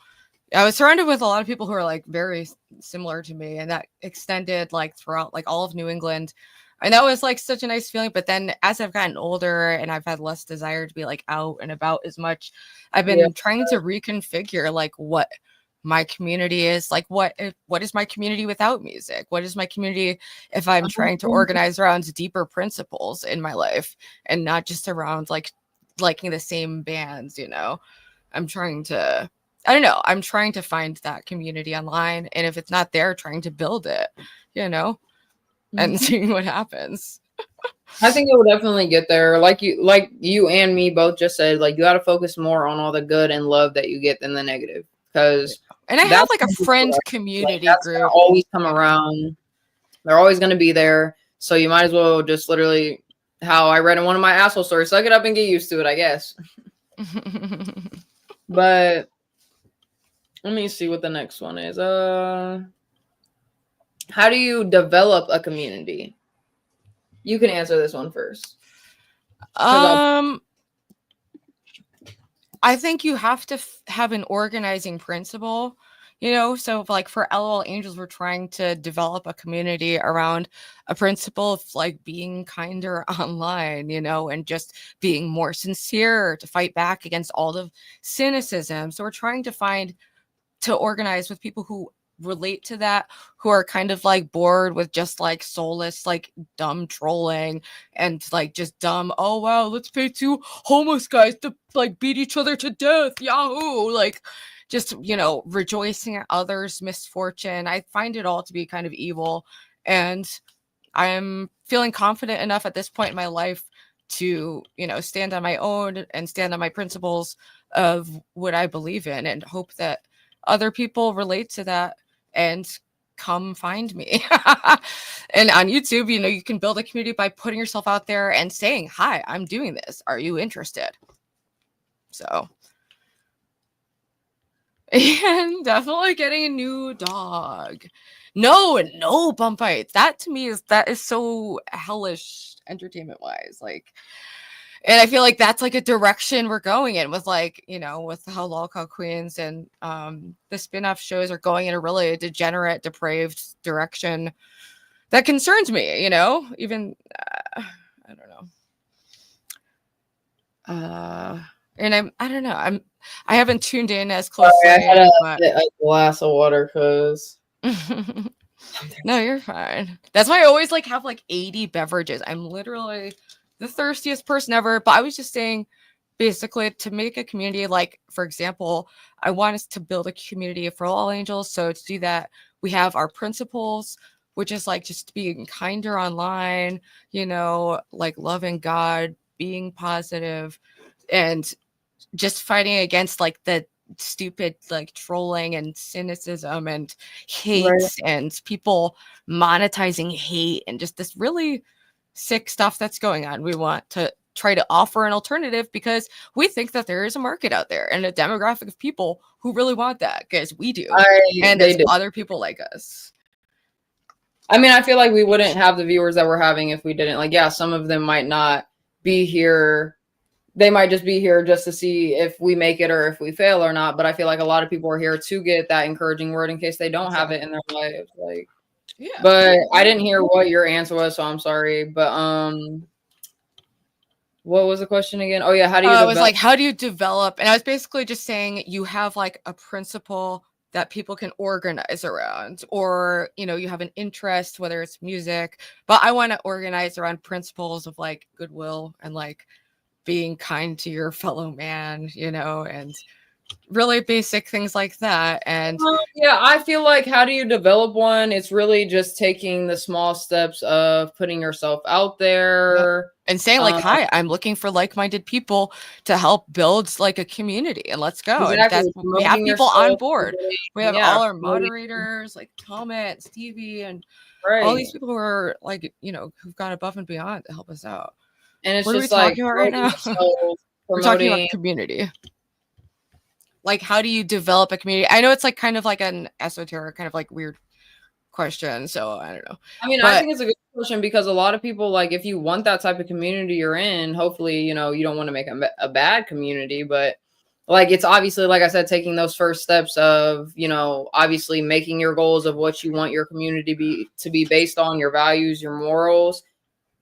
I was surrounded with a lot of people who are like very similar to me, and that extended like throughout like all of New England. And that was like such a nice feeling. But then as I've gotten older and I've had less desire to be like out and about as much, I've Yeah. been trying to reconfigure like what my community is, like what is my community without music, what is my community if I'm trying to organize around deeper principles in my life and not just around like liking the same bands. I'm trying to I'm trying to find that community online, and if it's not there, trying to build it, and seeing what happens. I think it will definitely get there. Like you and me both just said, like, you got to focus more on all the good and love that you get than the negative. Because And I have like a friend community that's group. gonna always come around. They're always gonna be there. So you might as well just literally, how I read in one of my asshole stories, suck it up and get used to it, I guess. But let me see what the next one is. How do you develop a community? You can answer this one first. I think you have to have an organizing principle, so like for Lol Angelz, we're trying to develop a community around a principle of like being kinder online, and just being more sincere to fight back against all the cynicism. So we're trying to organize with people who relate to that, who are kind of like bored with just like soulless, like dumb trolling and like just dumb, oh wow, let's pay 2 homeless guys to like beat each other to death, yahoo, like just rejoicing at others' misfortune. I find it all to be kind of evil, and I'm feeling confident enough at this point in my life to stand on my own and stand on my principles of what I believe in, and hope that other people relate to that and come find me. And on YouTube, you can build a community by putting yourself out there and saying, hi, I'm doing this, are you interested? So, and definitely getting a new dog. No bump fights. That to me is so hellish entertainment wise, like. And I feel like that's like a direction we're going in with, like, with how Lol Queens and the spin-off shows are going in a really degenerate, depraved direction that concerns me, even I don't know. And I don't know. I haven't tuned in as closely. Sorry, I had a glass of water because no, you're fine. That's why I always like have like 80 beverages. I'm literally the thirstiest person ever. But I was just saying, basically, to make a community, like, for example, I want us to build a community for Lol Angelz. So to do that, we have our principles, which is like just being kinder online, like loving God, being positive, and just fighting against like the stupid like trolling and cynicism and hate, right, and people monetizing hate and just this really sick stuff that's going on. We want to try to offer an alternative because we think that there is a market out there and a demographic of people who really want that, because we do, and there's other people like us. I mean, I feel like we wouldn't have the viewers that we're having if we didn't. Like, yeah, some of them might not be here. They might just be here just to see if we make it or if we fail or not. But I feel like a lot of people are here to get that encouraging word in case they don't have it in their lives. Like, yeah. But I didn't hear what your answer was, so I'm sorry. But what was the question again? Oh yeah, how do you? It was like, how do you develop? And I was basically just saying you have like a principle that people can organize around, or you have an interest, whether it's music. But I want to organize around principles of like goodwill and like being kind to your fellow man, and really basic things like that. And yeah, I feel like, how do you develop one? It's really just taking the small steps of putting yourself out there, and saying like, hi, I'm looking for like-minded people to help build like a community, and let's go. Exactly. And we have people on board. We have all our moderators like Comment, Stevie, and all these people who are like, who've gone above and beyond to help us out. And it's what just are we like talking about right now? We're talking about community. Like, how do you develop a community? I know it's like kind of like an esoteric, kind of like weird question. So I don't know. I mean, I think it's a good question because a lot of people, like, if you want that type of community you're in, hopefully, you don't want to make a bad community, but like, it's obviously, like I said, taking those first steps of, obviously making your goals of what you want your community to be based on, your values, your morals.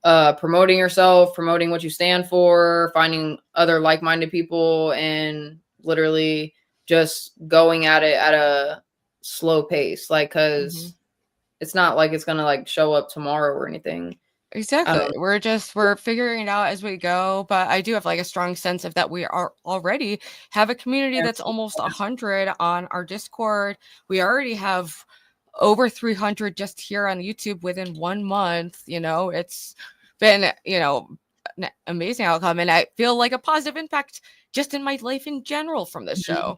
Promoting yourself, promoting what you stand for, finding other like-minded people, and literally just going at it at a slow pace. Like, because it's not like it's gonna like show up tomorrow or anything. Exactly. We're figuring it out as we go. But I do have like a strong sense of that we are already have a community that's almost 100 on our Discord. We already have over 300 just here on YouTube within 1 month. It's been an amazing outcome, and I feel like a positive impact just in my life in general from this show.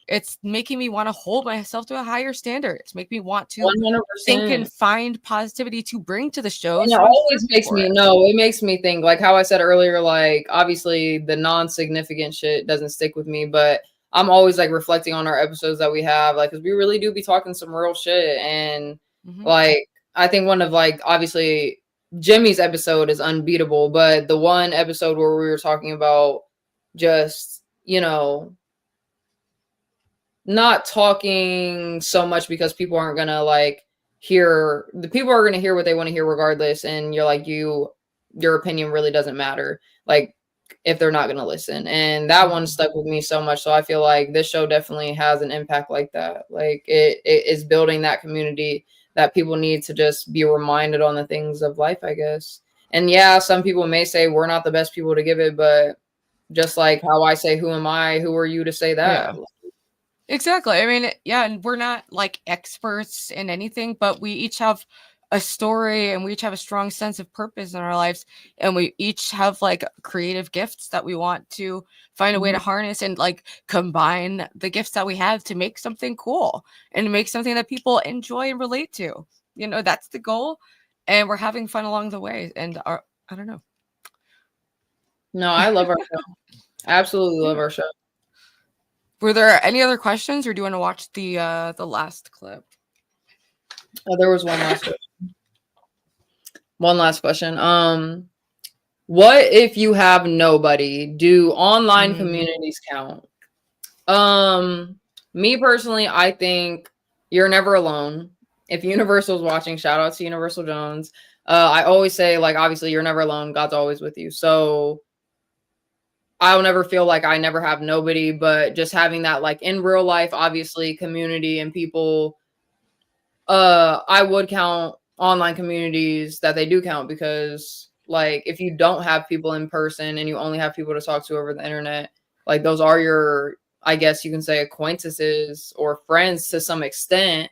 It's making me want to hold myself to a higher standard. It's making me want to 100%. think and find positivity to bring to the show. And So it I'm always searching makes for me it. it makes me think, like how I said earlier, like obviously the non-significant shit doesn't stick with me, but I'm always like reflecting on our episodes that we have, like, because we really do be talking some real shit. And Mhm. like I think one of, like, obviously Jimmy's episode is unbeatable, but the one episode where we were talking about just, you know, not talking so much because people aren't gonna like hear, the people are gonna hear what they want to hear regardless, and you're like, your opinion really doesn't matter, like, if they're not gonna listen. And that one stuck with me so much. So I feel like this show definitely has an impact like that. Like it is building that community that people need to just be reminded on the things of life, I guess. And yeah, some people may say we're not the best people to give it, but just like how I say, who am I? Who are you to say that? Yeah. Exactly. I mean, yeah, and we're not like experts in anything, but we each have a story and we each have a strong sense of purpose in our lives. And we each have like creative gifts that we want to find a way to harness and like combine the gifts that we have to make something cool and to make something that people enjoy and relate to. You know, that's the goal. And we're having fun along the way. And I don't know. No, I love our show. Absolutely love our show. Were there any other questions, or do you want to watch the last clip? Oh, there was one last question. One last question. What if you have nobody? Do online communities count? Me personally, I think you're never alone. If Universal's watching, shout out to Universal Jones. I always say, like, obviously you're never alone. God's always with you. So I'll never feel like I never have nobody, but just having that, like, in real life, obviously community and people, I would count online communities that they do count, because like if you don't have people in person and you only have people to talk to over the internet, like those are your, I guess you can say, acquaintances or friends to some extent.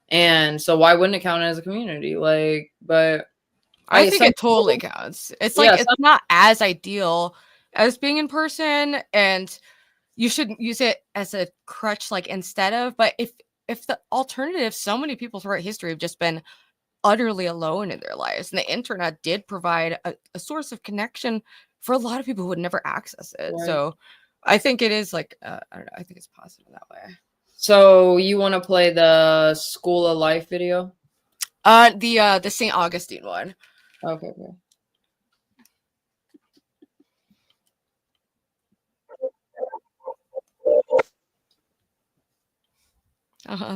And so why wouldn't it count as a community? Like, but I think it totally counts. It's like, it's not as ideal as being in person, and you shouldn't use it as a crutch, like, instead of. But if the alternative, so many people throughout history have just been utterly alone in their lives, and the internet did provide a source of connection for a lot of people who would never access it. Right. So I think it is like, I don't know, I think it's positive that way. So you want to play the School of Life video? The St. Augustine one. Okay.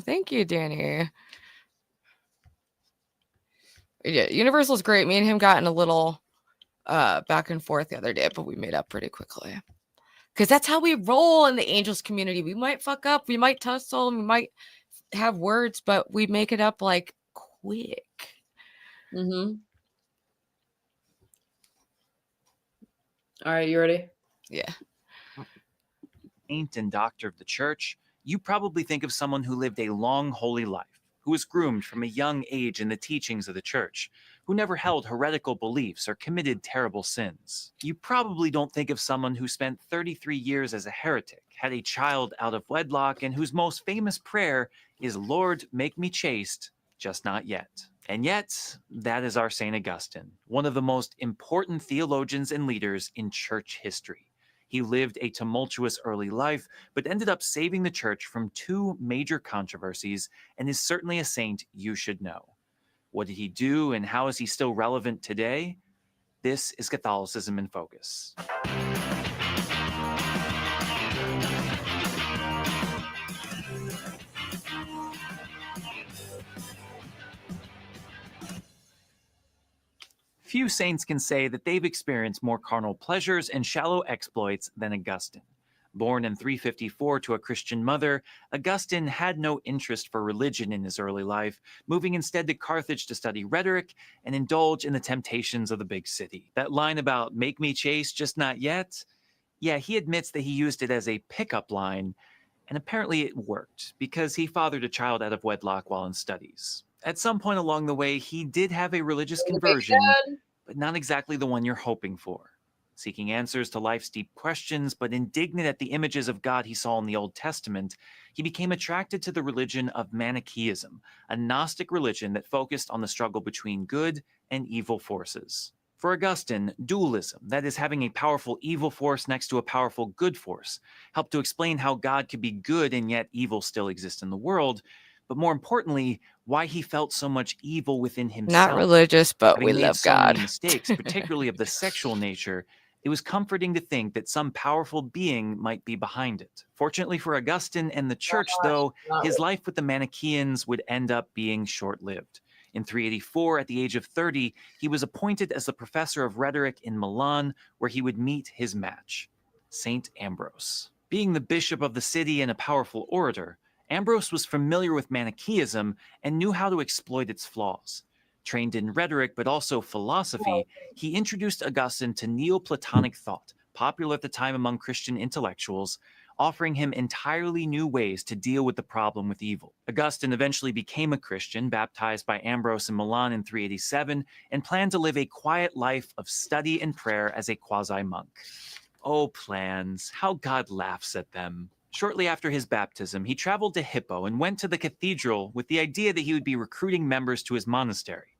Thank you, Danny. Yeah, Universal's great. Me and him got in a little back and forth the other day, but we made up pretty quickly. Because that's how we roll in the Angelz community. We might fuck up, we might tussle, we might have words, but we make it up like quick. All right, you ready? Yeah. Saint and doctor of the church, you probably think of someone who lived a long, holy life, who was groomed from a young age in the teachings of the church, who never held heretical beliefs or committed terrible sins. You probably don't think of someone who spent 33 years as a heretic, had a child out of wedlock, and whose most famous prayer is, "Lord, make me chaste, just not yet." And yet, that is our St. Augustine, one of the most important theologians and leaders in church history. He lived a tumultuous early life, but ended up saving the church from two major controversies, and is certainly a saint you should know. What did he do, and how is he still relevant today? This is Catholicism in Focus. Few saints can say that they've experienced more carnal pleasures and shallow exploits than Augustine. Born in 354 to a Christian mother, Augustine had no interest for religion in his early life, moving instead to Carthage to study rhetoric and indulge in the temptations of the big city. That line about "make me chaste, just not yet," yeah, he admits that he used it as a pickup line, and apparently it worked, because he fathered a child out of wedlock while in studies. At some point along the way, he did have a religious conversion, but not exactly the one you're hoping for. Seeking answers to life's deep questions, but indignant at the images of God he saw in the Old Testament, he became attracted to the religion of Manichaeism, a Gnostic religion that focused on the struggle between good and evil forces. For Augustine, dualism, that is, having a powerful evil force next to a powerful good force, helped to explain how God could be good and yet evil still exist in the world, but more importantly, why he felt so much evil within himself. Not religious, but Having we made love so many God. mistakes, particularly of the sexual nature, it was comforting to think that some powerful being might be behind it. Fortunately for Augustine and the church, though, his life with the Manichaeans would end up being short-lived. In 384, at the age of 30, he was appointed as the professor of rhetoric in Milan, where he would meet his match, Saint Ambrose. Being the bishop of the city and a powerful orator, Ambrose was familiar with Manichaeism and knew how to exploit its flaws. Trained in rhetoric but also philosophy, he introduced Augustine to Neoplatonic thought, popular at the time among Christian intellectuals, offering him entirely new ways to deal with the problem with evil. Augustine eventually became a Christian, baptized by Ambrose in Milan in 387, and planned to live a quiet life of study and prayer as a quasi-monk. Oh, plans, how God laughs at them. Shortly after his baptism, he traveled to Hippo and went to the cathedral with the idea that he would be recruiting members to his monastery.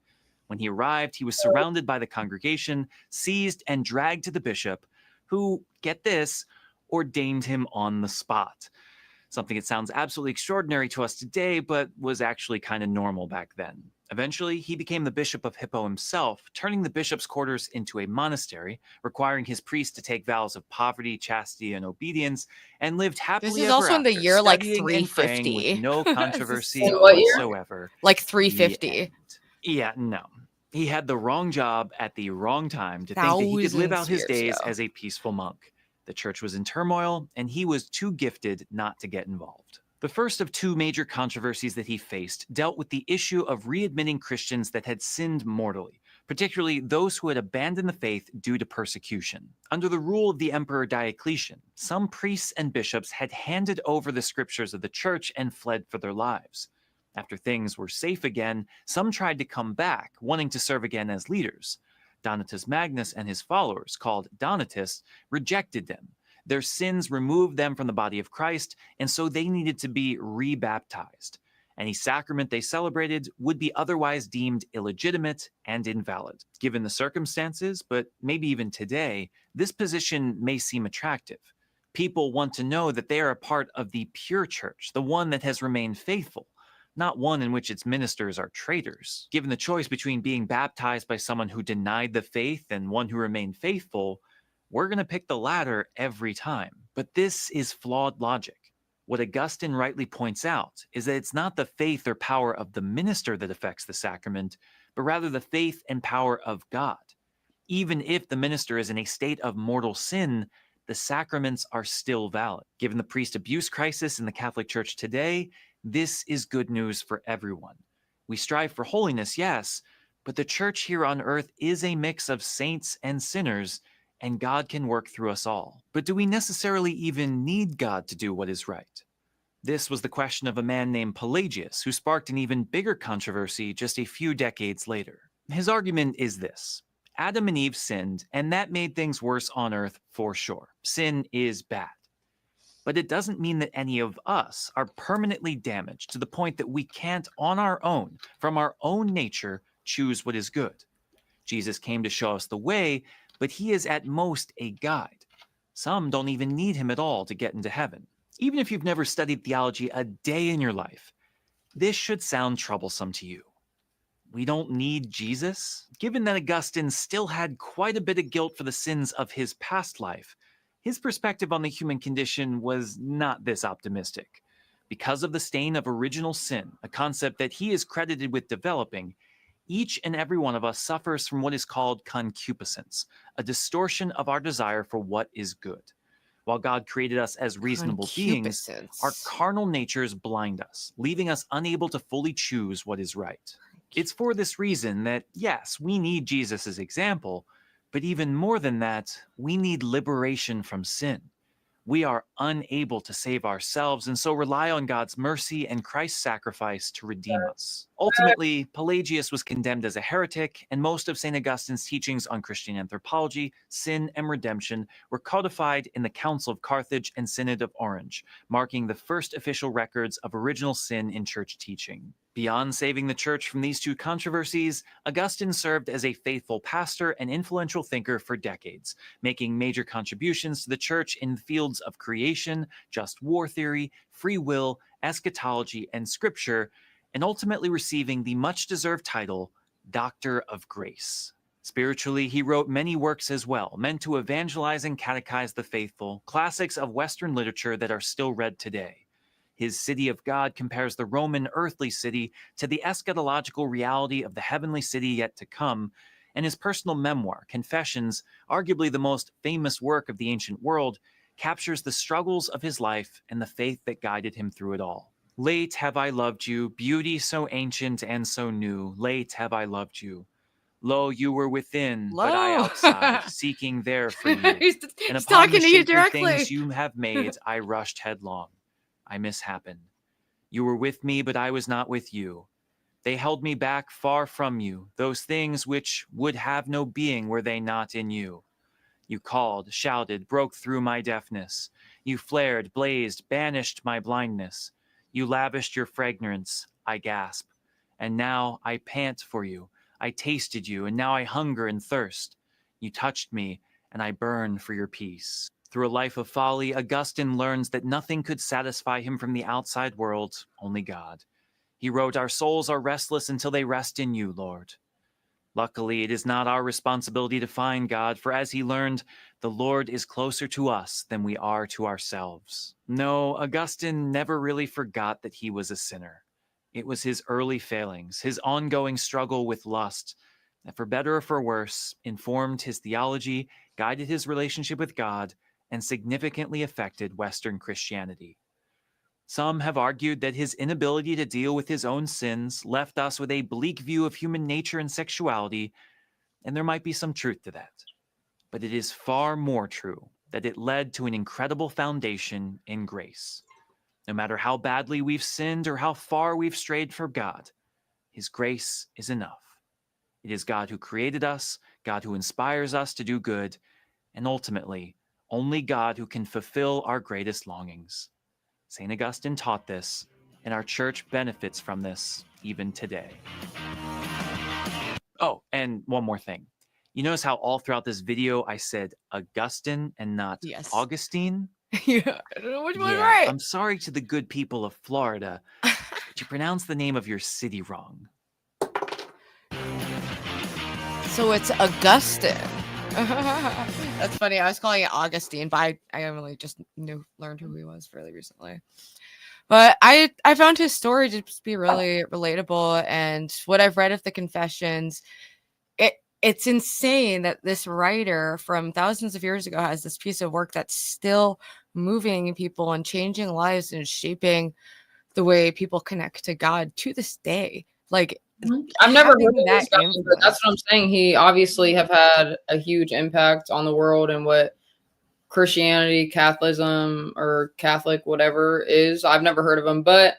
When he arrived, he was surrounded by the congregation, seized and dragged to the bishop, who, get this, ordained him on the spot. Something that sounds absolutely extraordinary to us today, but was actually kind of normal back then. Eventually, he became the bishop of Hippo himself, turning the bishop's quarters into a monastery, requiring his priests to take vows of poverty, chastity, and obedience, and lived happily This is ever also in the after, year like studying and praying with 350. no This is controversy so what year? whatsoever. like The 350. end. Yeah, no. He had the wrong job at the wrong time to think that he could live out his Thousands days years ago. as a peaceful monk. The church was in turmoil, and he was too gifted not to get involved. The first of two major controversies that he faced dealt with the issue of readmitting Christians that had sinned mortally, particularly those who had abandoned the faith due to persecution. Under the rule of the Emperor Diocletian, some priests and bishops had handed over the scriptures of the church and fled for their lives. After things were safe again, some tried to come back, wanting to serve again as leaders. Donatus Magnus and his followers, called Donatists, rejected them. Their sins removed them from the body of Christ, and so they needed to be rebaptized. Any sacrament they celebrated would be otherwise deemed illegitimate and invalid. Given the circumstances, but maybe even today, this position may seem attractive. People want to know that they are a part of the pure church, the one that has remained faithful, not one in which its ministers are traitors. Given the choice between being baptized by someone who denied the faith and one who remained faithful, we're going to pick the latter every time. But this is flawed logic. What Augustine rightly points out is that it's not the faith or power of the minister that affects the sacrament, but rather the faith and power of God. Even if the minister is in a state of mortal sin, the sacraments are still valid. Given the priest abuse crisis in the Catholic Church today, this is good news for everyone. We strive for holiness, yes, but the church here on earth is a mix of saints and sinners, and God can work through us all. But do we necessarily even need God to do what is right? This was the question of a man named Pelagius, who sparked an even bigger controversy just a few decades later. His argument is this: Adam and Eve sinned, and that made things worse on earth for sure. Sin is bad. But it doesn't mean that any of us are permanently damaged to the point that we can't, on our own, from our own nature, choose what is good. Jesus came to show us the way, but he is at most a guide. Some don't even need him at all to get into heaven. Even if you've never studied theology a day in your life, this should sound troublesome to you. We don't need Jesus? Given that Augustine still had quite a bit of guilt for the sins of his past life, his perspective on the human condition was not this optimistic. Because of the stain of original sin, a concept that he is credited with developing, each and every one of us suffers from what is called concupiscence, a distortion of our desire for what is good. While God created us as reasonable beings, our carnal natures blind us, leaving us unable to fully choose what is right. It's for this reason that, yes, we need Jesus' example, but even more than that, we need liberation from sin. We are unable to save ourselves and so rely on God's mercy and Christ's sacrifice to redeem us. Ultimately, Pelagius was condemned as a heretic, and most of St. Augustine's teachings on Christian anthropology, sin, and redemption were codified in the Council of Carthage and Synod of Orange, marking the first official records of original sin in church teaching. Beyond saving the church from these two controversies, Augustine served as a faithful pastor and influential thinker for decades, making major contributions to the church in the fields of creation, just war theory, free will, eschatology, and scripture, and ultimately receiving the much-deserved title Doctor of Grace. Spiritually, he wrote many works as well, meant to evangelize and catechize the faithful, classics of Western literature that are still read today. His City of God compares the Roman earthly city to the eschatological reality of the heavenly city yet to come, and his personal memoir, Confessions, arguably the most famous work of the ancient world, captures the struggles of his life and the faith that guided him through it all. Late have I loved you, beauty so ancient and so new, late have I loved you. Lo, you were within, but I outside, seeking there for you. he's And upon talking the to you shapely directly. things you have made, I rushed headlong. I mishappened. You were with me, but I was not with you. They held me back far from you, those things which would have no being were they not in you. You called, shouted, broke through my deafness. You flared, blazed, banished my blindness. You lavished your fragrance, I gasp. And now I pant for you. I tasted you, and now I hunger and thirst. You touched me, and I burn for your peace. Through a life of folly, Augustine learns that nothing could satisfy him from the outside world, only God. He wrote, "Our souls are restless until they rest in you, Lord." Luckily, it is not our responsibility to find God, for as he learned, the Lord is closer to us than we are to ourselves. No, Augustine never really forgot that he was a sinner. It was his early failings, his ongoing struggle with lust, that for better or for worse, informed his theology, guided his relationship with God, and significantly affected Western Christianity. Some have argued that his inability to deal with his own sins left us with a bleak view of human nature and sexuality, and there might be some truth to that. But it is far more true that it led to an incredible foundation in grace. No matter how badly we've sinned or how far we've strayed from God, his grace is enough. It is God who created us, God who inspires us to do good, and ultimately, only God who can fulfill our greatest longings. St. Augustine taught this, and our church benefits from this even today. Oh, and one more thing. You notice how all throughout this video I said Augustine and not Augustine? Yeah, I don't know which one's Yeah, right. I'm sorry to the good people of Florida, but you pronounced the name of your city wrong. So it's Augustine. That's funny. I was calling it Augustine, but I only just learned who he was fairly recently. But I found his story to just be really relatable, and what I've read of the Confessions, it's insane that this writer from thousands of years ago has this piece of work that's still moving people and changing lives and shaping the way people connect to God to this day. Like, I've never heard having of that this guy, but that's what I'm saying. He obviously have had a huge impact on the world and what Christianity, Catholicism, or Catholic, whatever is. I've never heard of him, but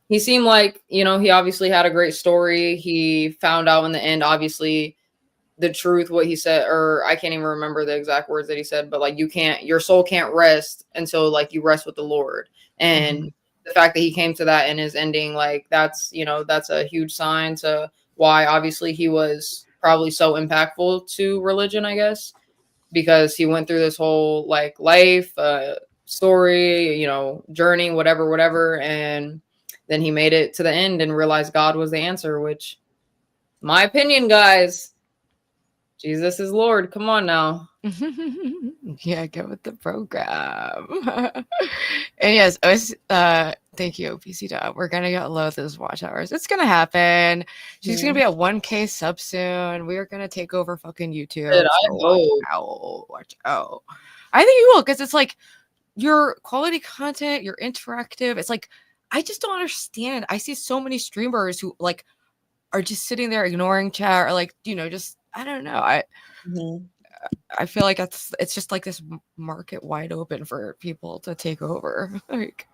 he seemed like, he obviously had a great story. He found out in the end, obviously, the truth, what he said, or I can't even remember the exact words that he said, but like, your soul can't rest until like you rest with the Lord. And the fact that he came to that in his ending, like that's a huge sign to why obviously he was probably so impactful to religion, I guess, because he went through this whole like life story, journey, whatever. And then he made it to the end and realized God was the answer, which, my opinion, guys, Jesus is Lord. Come on now. Yeah, get with the program. And yes, thank you, OPC Dub. We're gonna get low those watch hours. It's gonna happen. She's gonna be at 1K sub soon. We are gonna take over fucking YouTube. Watch out. I think you will, because it's like your quality content, you're interactive. It's like, I just don't understand. I see so many streamers who like are just sitting there ignoring chat or like, just I don't know. I feel like it's just like this market wide open for people to take over. Like,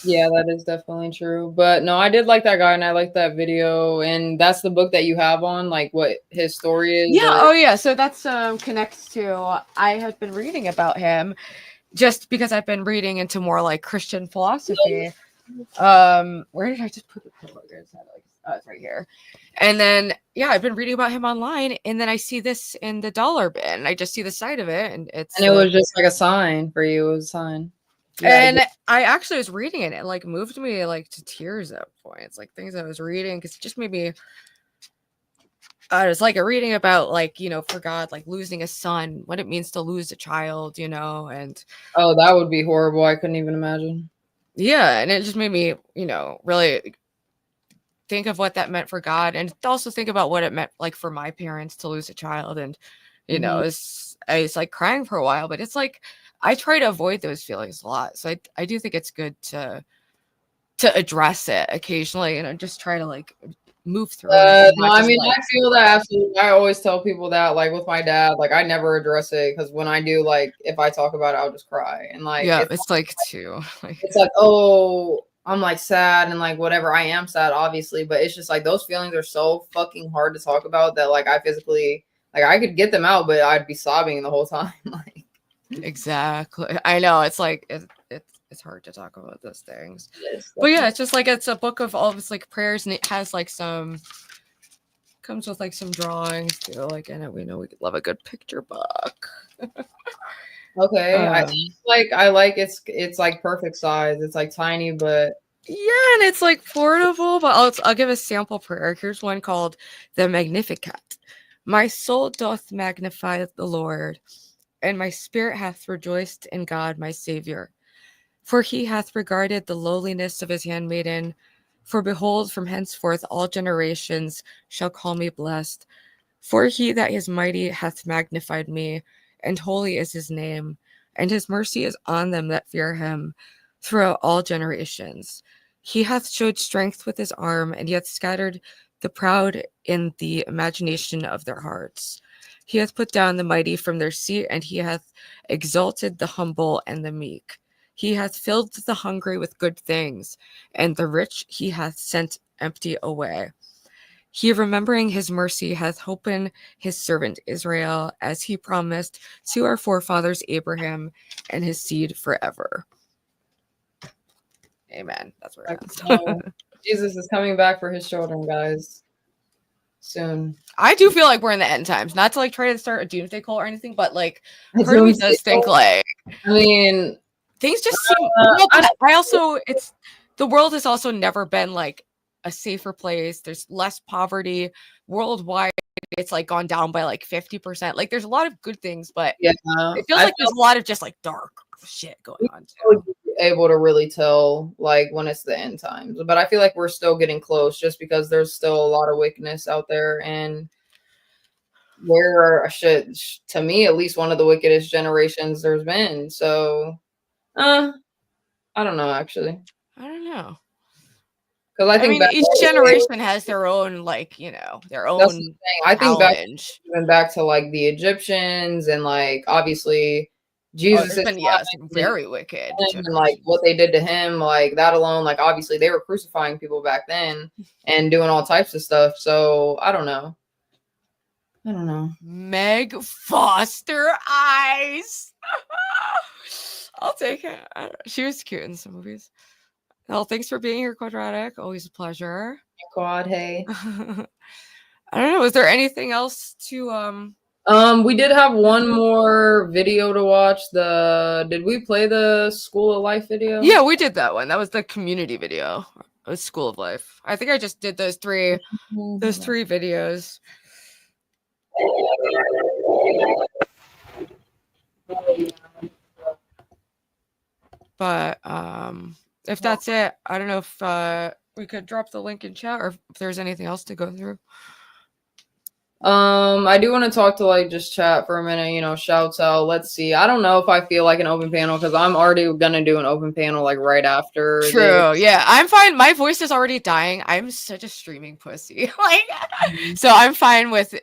Yeah, that is definitely true. But no, I did like that guy and I like that video. And that's the book that you have on, like what his story is. yeah, Or oh yeah. So that's connects to I have been reading about him just because I've been reading into more like Christian philosophy. Where did I just put the pillow? Oh, it's right here. And then yeah, I've been reading about him online, and then I see this in the dollar bin. I just see the side of it, and it's it was just like a sign for you. It was a sign. and I actually was reading it, and it like moved me like to tears at points, like things I was reading, because it just made me it's like a reading about like, you know, for God, like losing a son, what it means to lose a child, you know, and oh, that would be horrible. I couldn't even imagine. yeah, and it just made me, you know, really think of what that meant for God, and also think about what it meant like for my parents to lose a child. And you know, it's like crying for a while, but it's like I try to avoid those feelings a lot, so I do think it's good to address it occasionally, and just try to like move through it. No, I mean, I feel that absolutely. I always tell people that, like with my dad, like I never address it because when I do, like if I talk about it, I'll just cry. And like, yeah, it's like too, it's like, oh, I'm like sad and like whatever. I am sad, obviously, but it's just like those feelings are so fucking hard to talk about that like I physically, like I could get them out, but I'd be sobbing the whole time. Like, exactly. I know it's like it's hard to talk about those things. But yeah, it's just like it's a book of all of its like prayers, and it has like comes with like some drawings too. Like, and we know we love a good picture book. okay, I like it's like perfect size. It's like tiny, but yeah, and it's like portable. But I'll give a sample prayer. Here's one called the Magnificat. My soul doth magnify the Lord, and my spirit hath rejoiced in God my Savior. For he hath regarded the lowliness of his handmaiden. For behold, from henceforth all generations shall call me blessed. For he that is mighty hath magnified me, and holy is his name, and his mercy is on them that fear him throughout all generations. He hath showed strength with his arm, and he hath scattered the proud in the imagination of their hearts. He hath put down the mighty from their seat, and he hath exalted the humble and the meek. He hath filled the hungry with good things, and the rich he hath sent empty away. He, remembering his mercy, hath holpen his servant Israel, as he promised to our forefathers Abraham and his seed forever. Amen. That's where it ends. Jesus is coming back for his children, guys. Soon. I do feel like we're in the end times. Not to like try to start a doomsday cult or anything, but like part of me does think like, I mean, things just seem. Well, I also it's the world has also never been like a safer place. There's less poverty worldwide. It's like gone down by like 50%. Like there's a lot of good things, but yeah, it feels like there's a lot of just like dark shit going on too. Able to really tell like when it's the end times, but I feel like we're still getting close just because there's still a lot of wickedness out there, and we're to me at least one of the wickedest generations there's been. So I don't know, actually. I don't know. Because I think each generation has their own, like, you know, their own. That's the thing. I think back to like the Egyptians, and like obviously Jesus is very wicked. And like what they did to him, like that alone, like obviously they were crucifying people back then and doing all types of stuff. So I don't know. Meg Foster eyes. I'll take it. She was cute in some movies. Well, thanks for being here, Quadratic. Always a pleasure. Quad, hey. I don't know. Is there anything else to we did have one more video to watch. Did we play the School of Life video? Yeah, we did that one. That was the community video. It was School of Life. I think I just did those three videos. But if that's it, I don't know if we could drop the link in chat or if there's anything else to go through. I do want to talk to like just chat for a minute, you know, shouts out. Let's see. I don't know if I feel like an open panel because I'm already gonna do an open panel like right after this. True. Yeah, I'm fine. My voice is already dying. I'm such a streaming pussy. Like, so I'm fine with,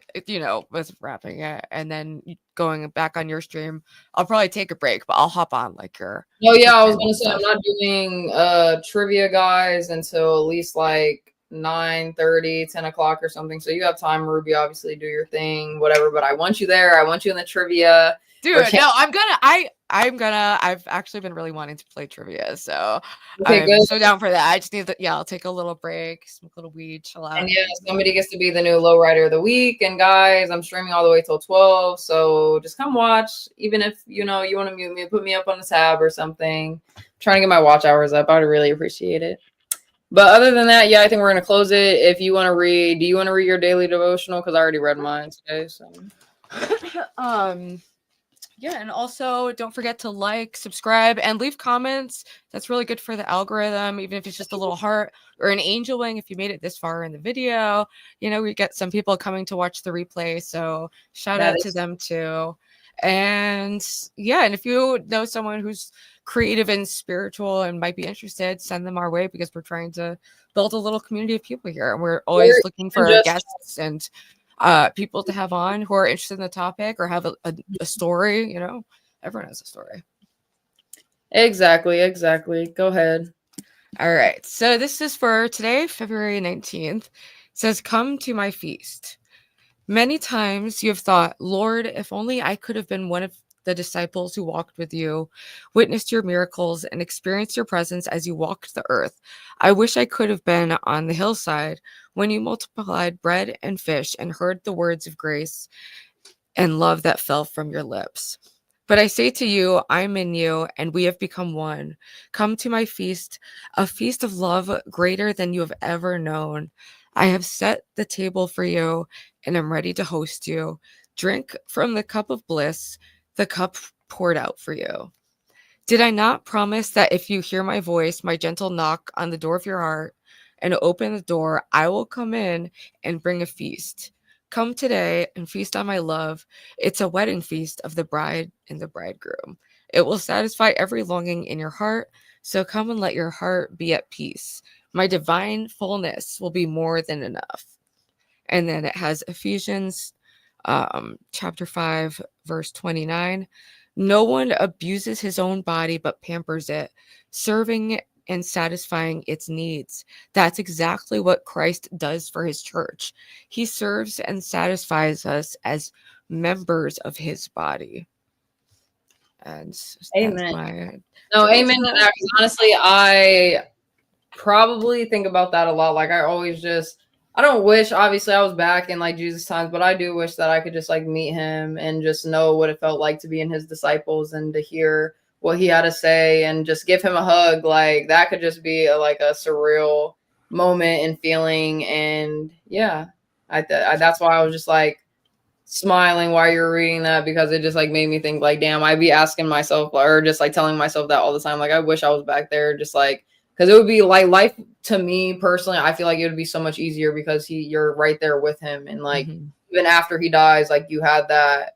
with wrapping it and then going back on your stream. I'll probably take a break, but I'll hop on like your. Oh yeah, I was panel gonna and say I'm stuff. not doing trivia guys until at least like 9:30, 10 o'clock or something. So you have time, Ruby, obviously do your thing, whatever. But I want you there. I want you in the trivia. Dude, no, I've actually been really wanting to play trivia, so Okay, I'm good. so down for that. I just need I'll take a little break, smoke a little weed, chill out. And yeah, somebody gets to be the new lowrider of the week. And guys, I'm streaming all the way till 12. So just come watch. Even if you want to mute me, put me up on the tab or something. I'm trying to get my watch hours up. I would really appreciate it. But other than that, yeah, I think we're gonna close it. If you want to read, do you want to read your daily devotional? Because I already read mine today. So Yeah, and also don't forget to like, subscribe, and leave comments. That's really good for the algorithm, even if it's just a little heart or an angel wing if you made it this far in the video. We get some people coming to watch the replay, so shout out to them too. And yeah, and if you know someone who's creative and spiritual and might be interested, send them our way because we're trying to build a little community of people here. And we're always looking for guests and people to have on who are interested in the topic or have a story. Everyone has a story. Exactly. Go ahead. All right. So this is for today, February 19th. It says, "Come to my feast. Many times you have thought, Lord, if only I could have been one of the disciples who walked with you, witnessed your miracles, and experienced your presence as you walked the earth. I wish I could have been on the hillside when you multiplied bread and fish and heard the words of grace and love that fell from your lips. But I say to you, I'm in you, and we have become one. Come to my feast, a feast of love greater than you have ever known. I have set the table for you, and am ready to host you. Drink from the cup of bliss, the cup poured out for you. Did I not promise that if you hear my voice, my gentle knock on the door of your heart, and open the door, I will come in and bring a feast? Come today and feast on my love. It's a wedding feast of the bride and the bridegroom. It will satisfy every longing in your heart. So come and let your heart be at peace. My divine fullness will be more than enough." And then it has Ephesians chapter 5, verse 29. "No one abuses his own body, but pampers it, serving and satisfying its needs." That's exactly what Christ does for his church. He serves and satisfies us as members of his body. And Amen. Amen to that. Honestly, I probably think about that a lot. Like I don't wish, obviously I was back in like Jesus times, but I do wish that I could just like meet him and just know what it felt like to be in his disciples and to hear what he had to say and just give him a hug. Like that could just be like a surreal moment and feeling. And yeah, that's why I was just like smiling while you're reading that, because it just like made me think like, damn, I'd be asking myself or just like telling myself that all the time. Like I wish I was back there, just like, because it would be like life to me personally. I feel like it would be so much easier because you're right there with him, and like even after he dies, like you had that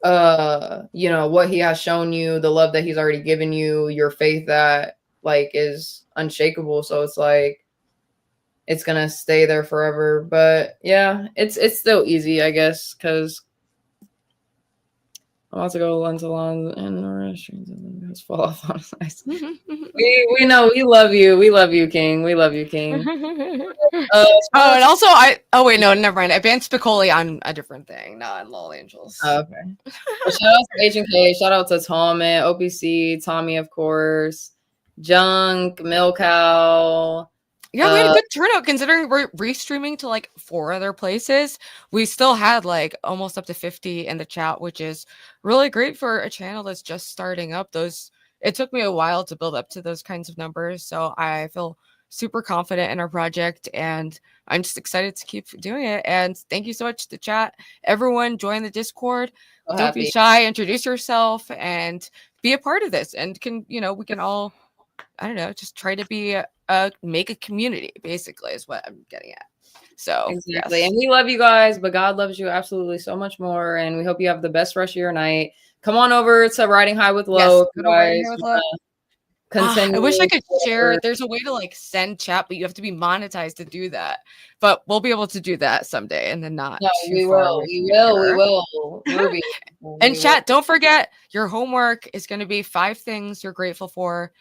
what he has shown you, the love that he's already given you, your faith that like is unshakable. So it's like it's gonna stay there forever. But yeah, it's still easy, I guess, because I'm about to go lunch along and the restaurants fall off on us. We know we love you. We love you, King. We love you, King. And also wait, no, never mind. I banned Spicoli on a different thing, not on Lol Angelz. Okay. Well, shout out to H&K. Shout out to Tom, OPC, Tommy, of course, Junk, Milcow. Yeah, we had a good turnout considering we're restreaming to like 4 other places. We still had like almost up to 50 in the chat, which is really great for a channel that's just starting up. It took me a while to build up to those kinds of numbers, so I feel super confident in our project, and I'm just excited to keep doing it. And thank you so much to the chat. Everyone, join the Discord. Don't be shy. Introduce yourself and be a part of this. And we can all, I don't know, just try to be make a community, basically, is what I'm getting at. So Exactly. yes. And we love you guys, but God loves you absolutely so much more. And we hope you have the best rest of your night. Come on over to Riding High with Yes, Lo. If go you to Riding guys High with wanna Lo. I wish I continue could share. There's a way to like send chat, but you have to be monetized to do that. But we'll be able to do that someday, and then not No, too we far will. away We from each will. We other. will. Ruby. And We will. chat, don't forget your homework is going to be 5 things you're grateful for.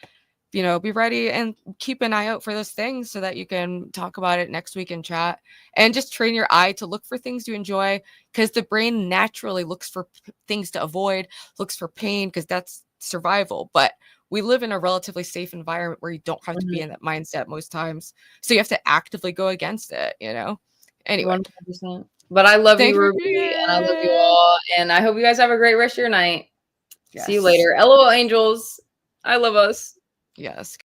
You know, be ready and keep an eye out for those things so that you can talk about it next week in chat. And just train your eye to look for things you enjoy, because the brain naturally looks for things to avoid, looks for pain, because that's survival. But we live in a relatively safe environment where you don't have to be in that mindset most times. So you have to actively go against it, you know? Anyway. 100%. But I love Thank you, you for Ruby, being and I love you here. all. And I hope you guys have a great rest of your night. See you Yes. later. LOL Angels. I love us. Yes.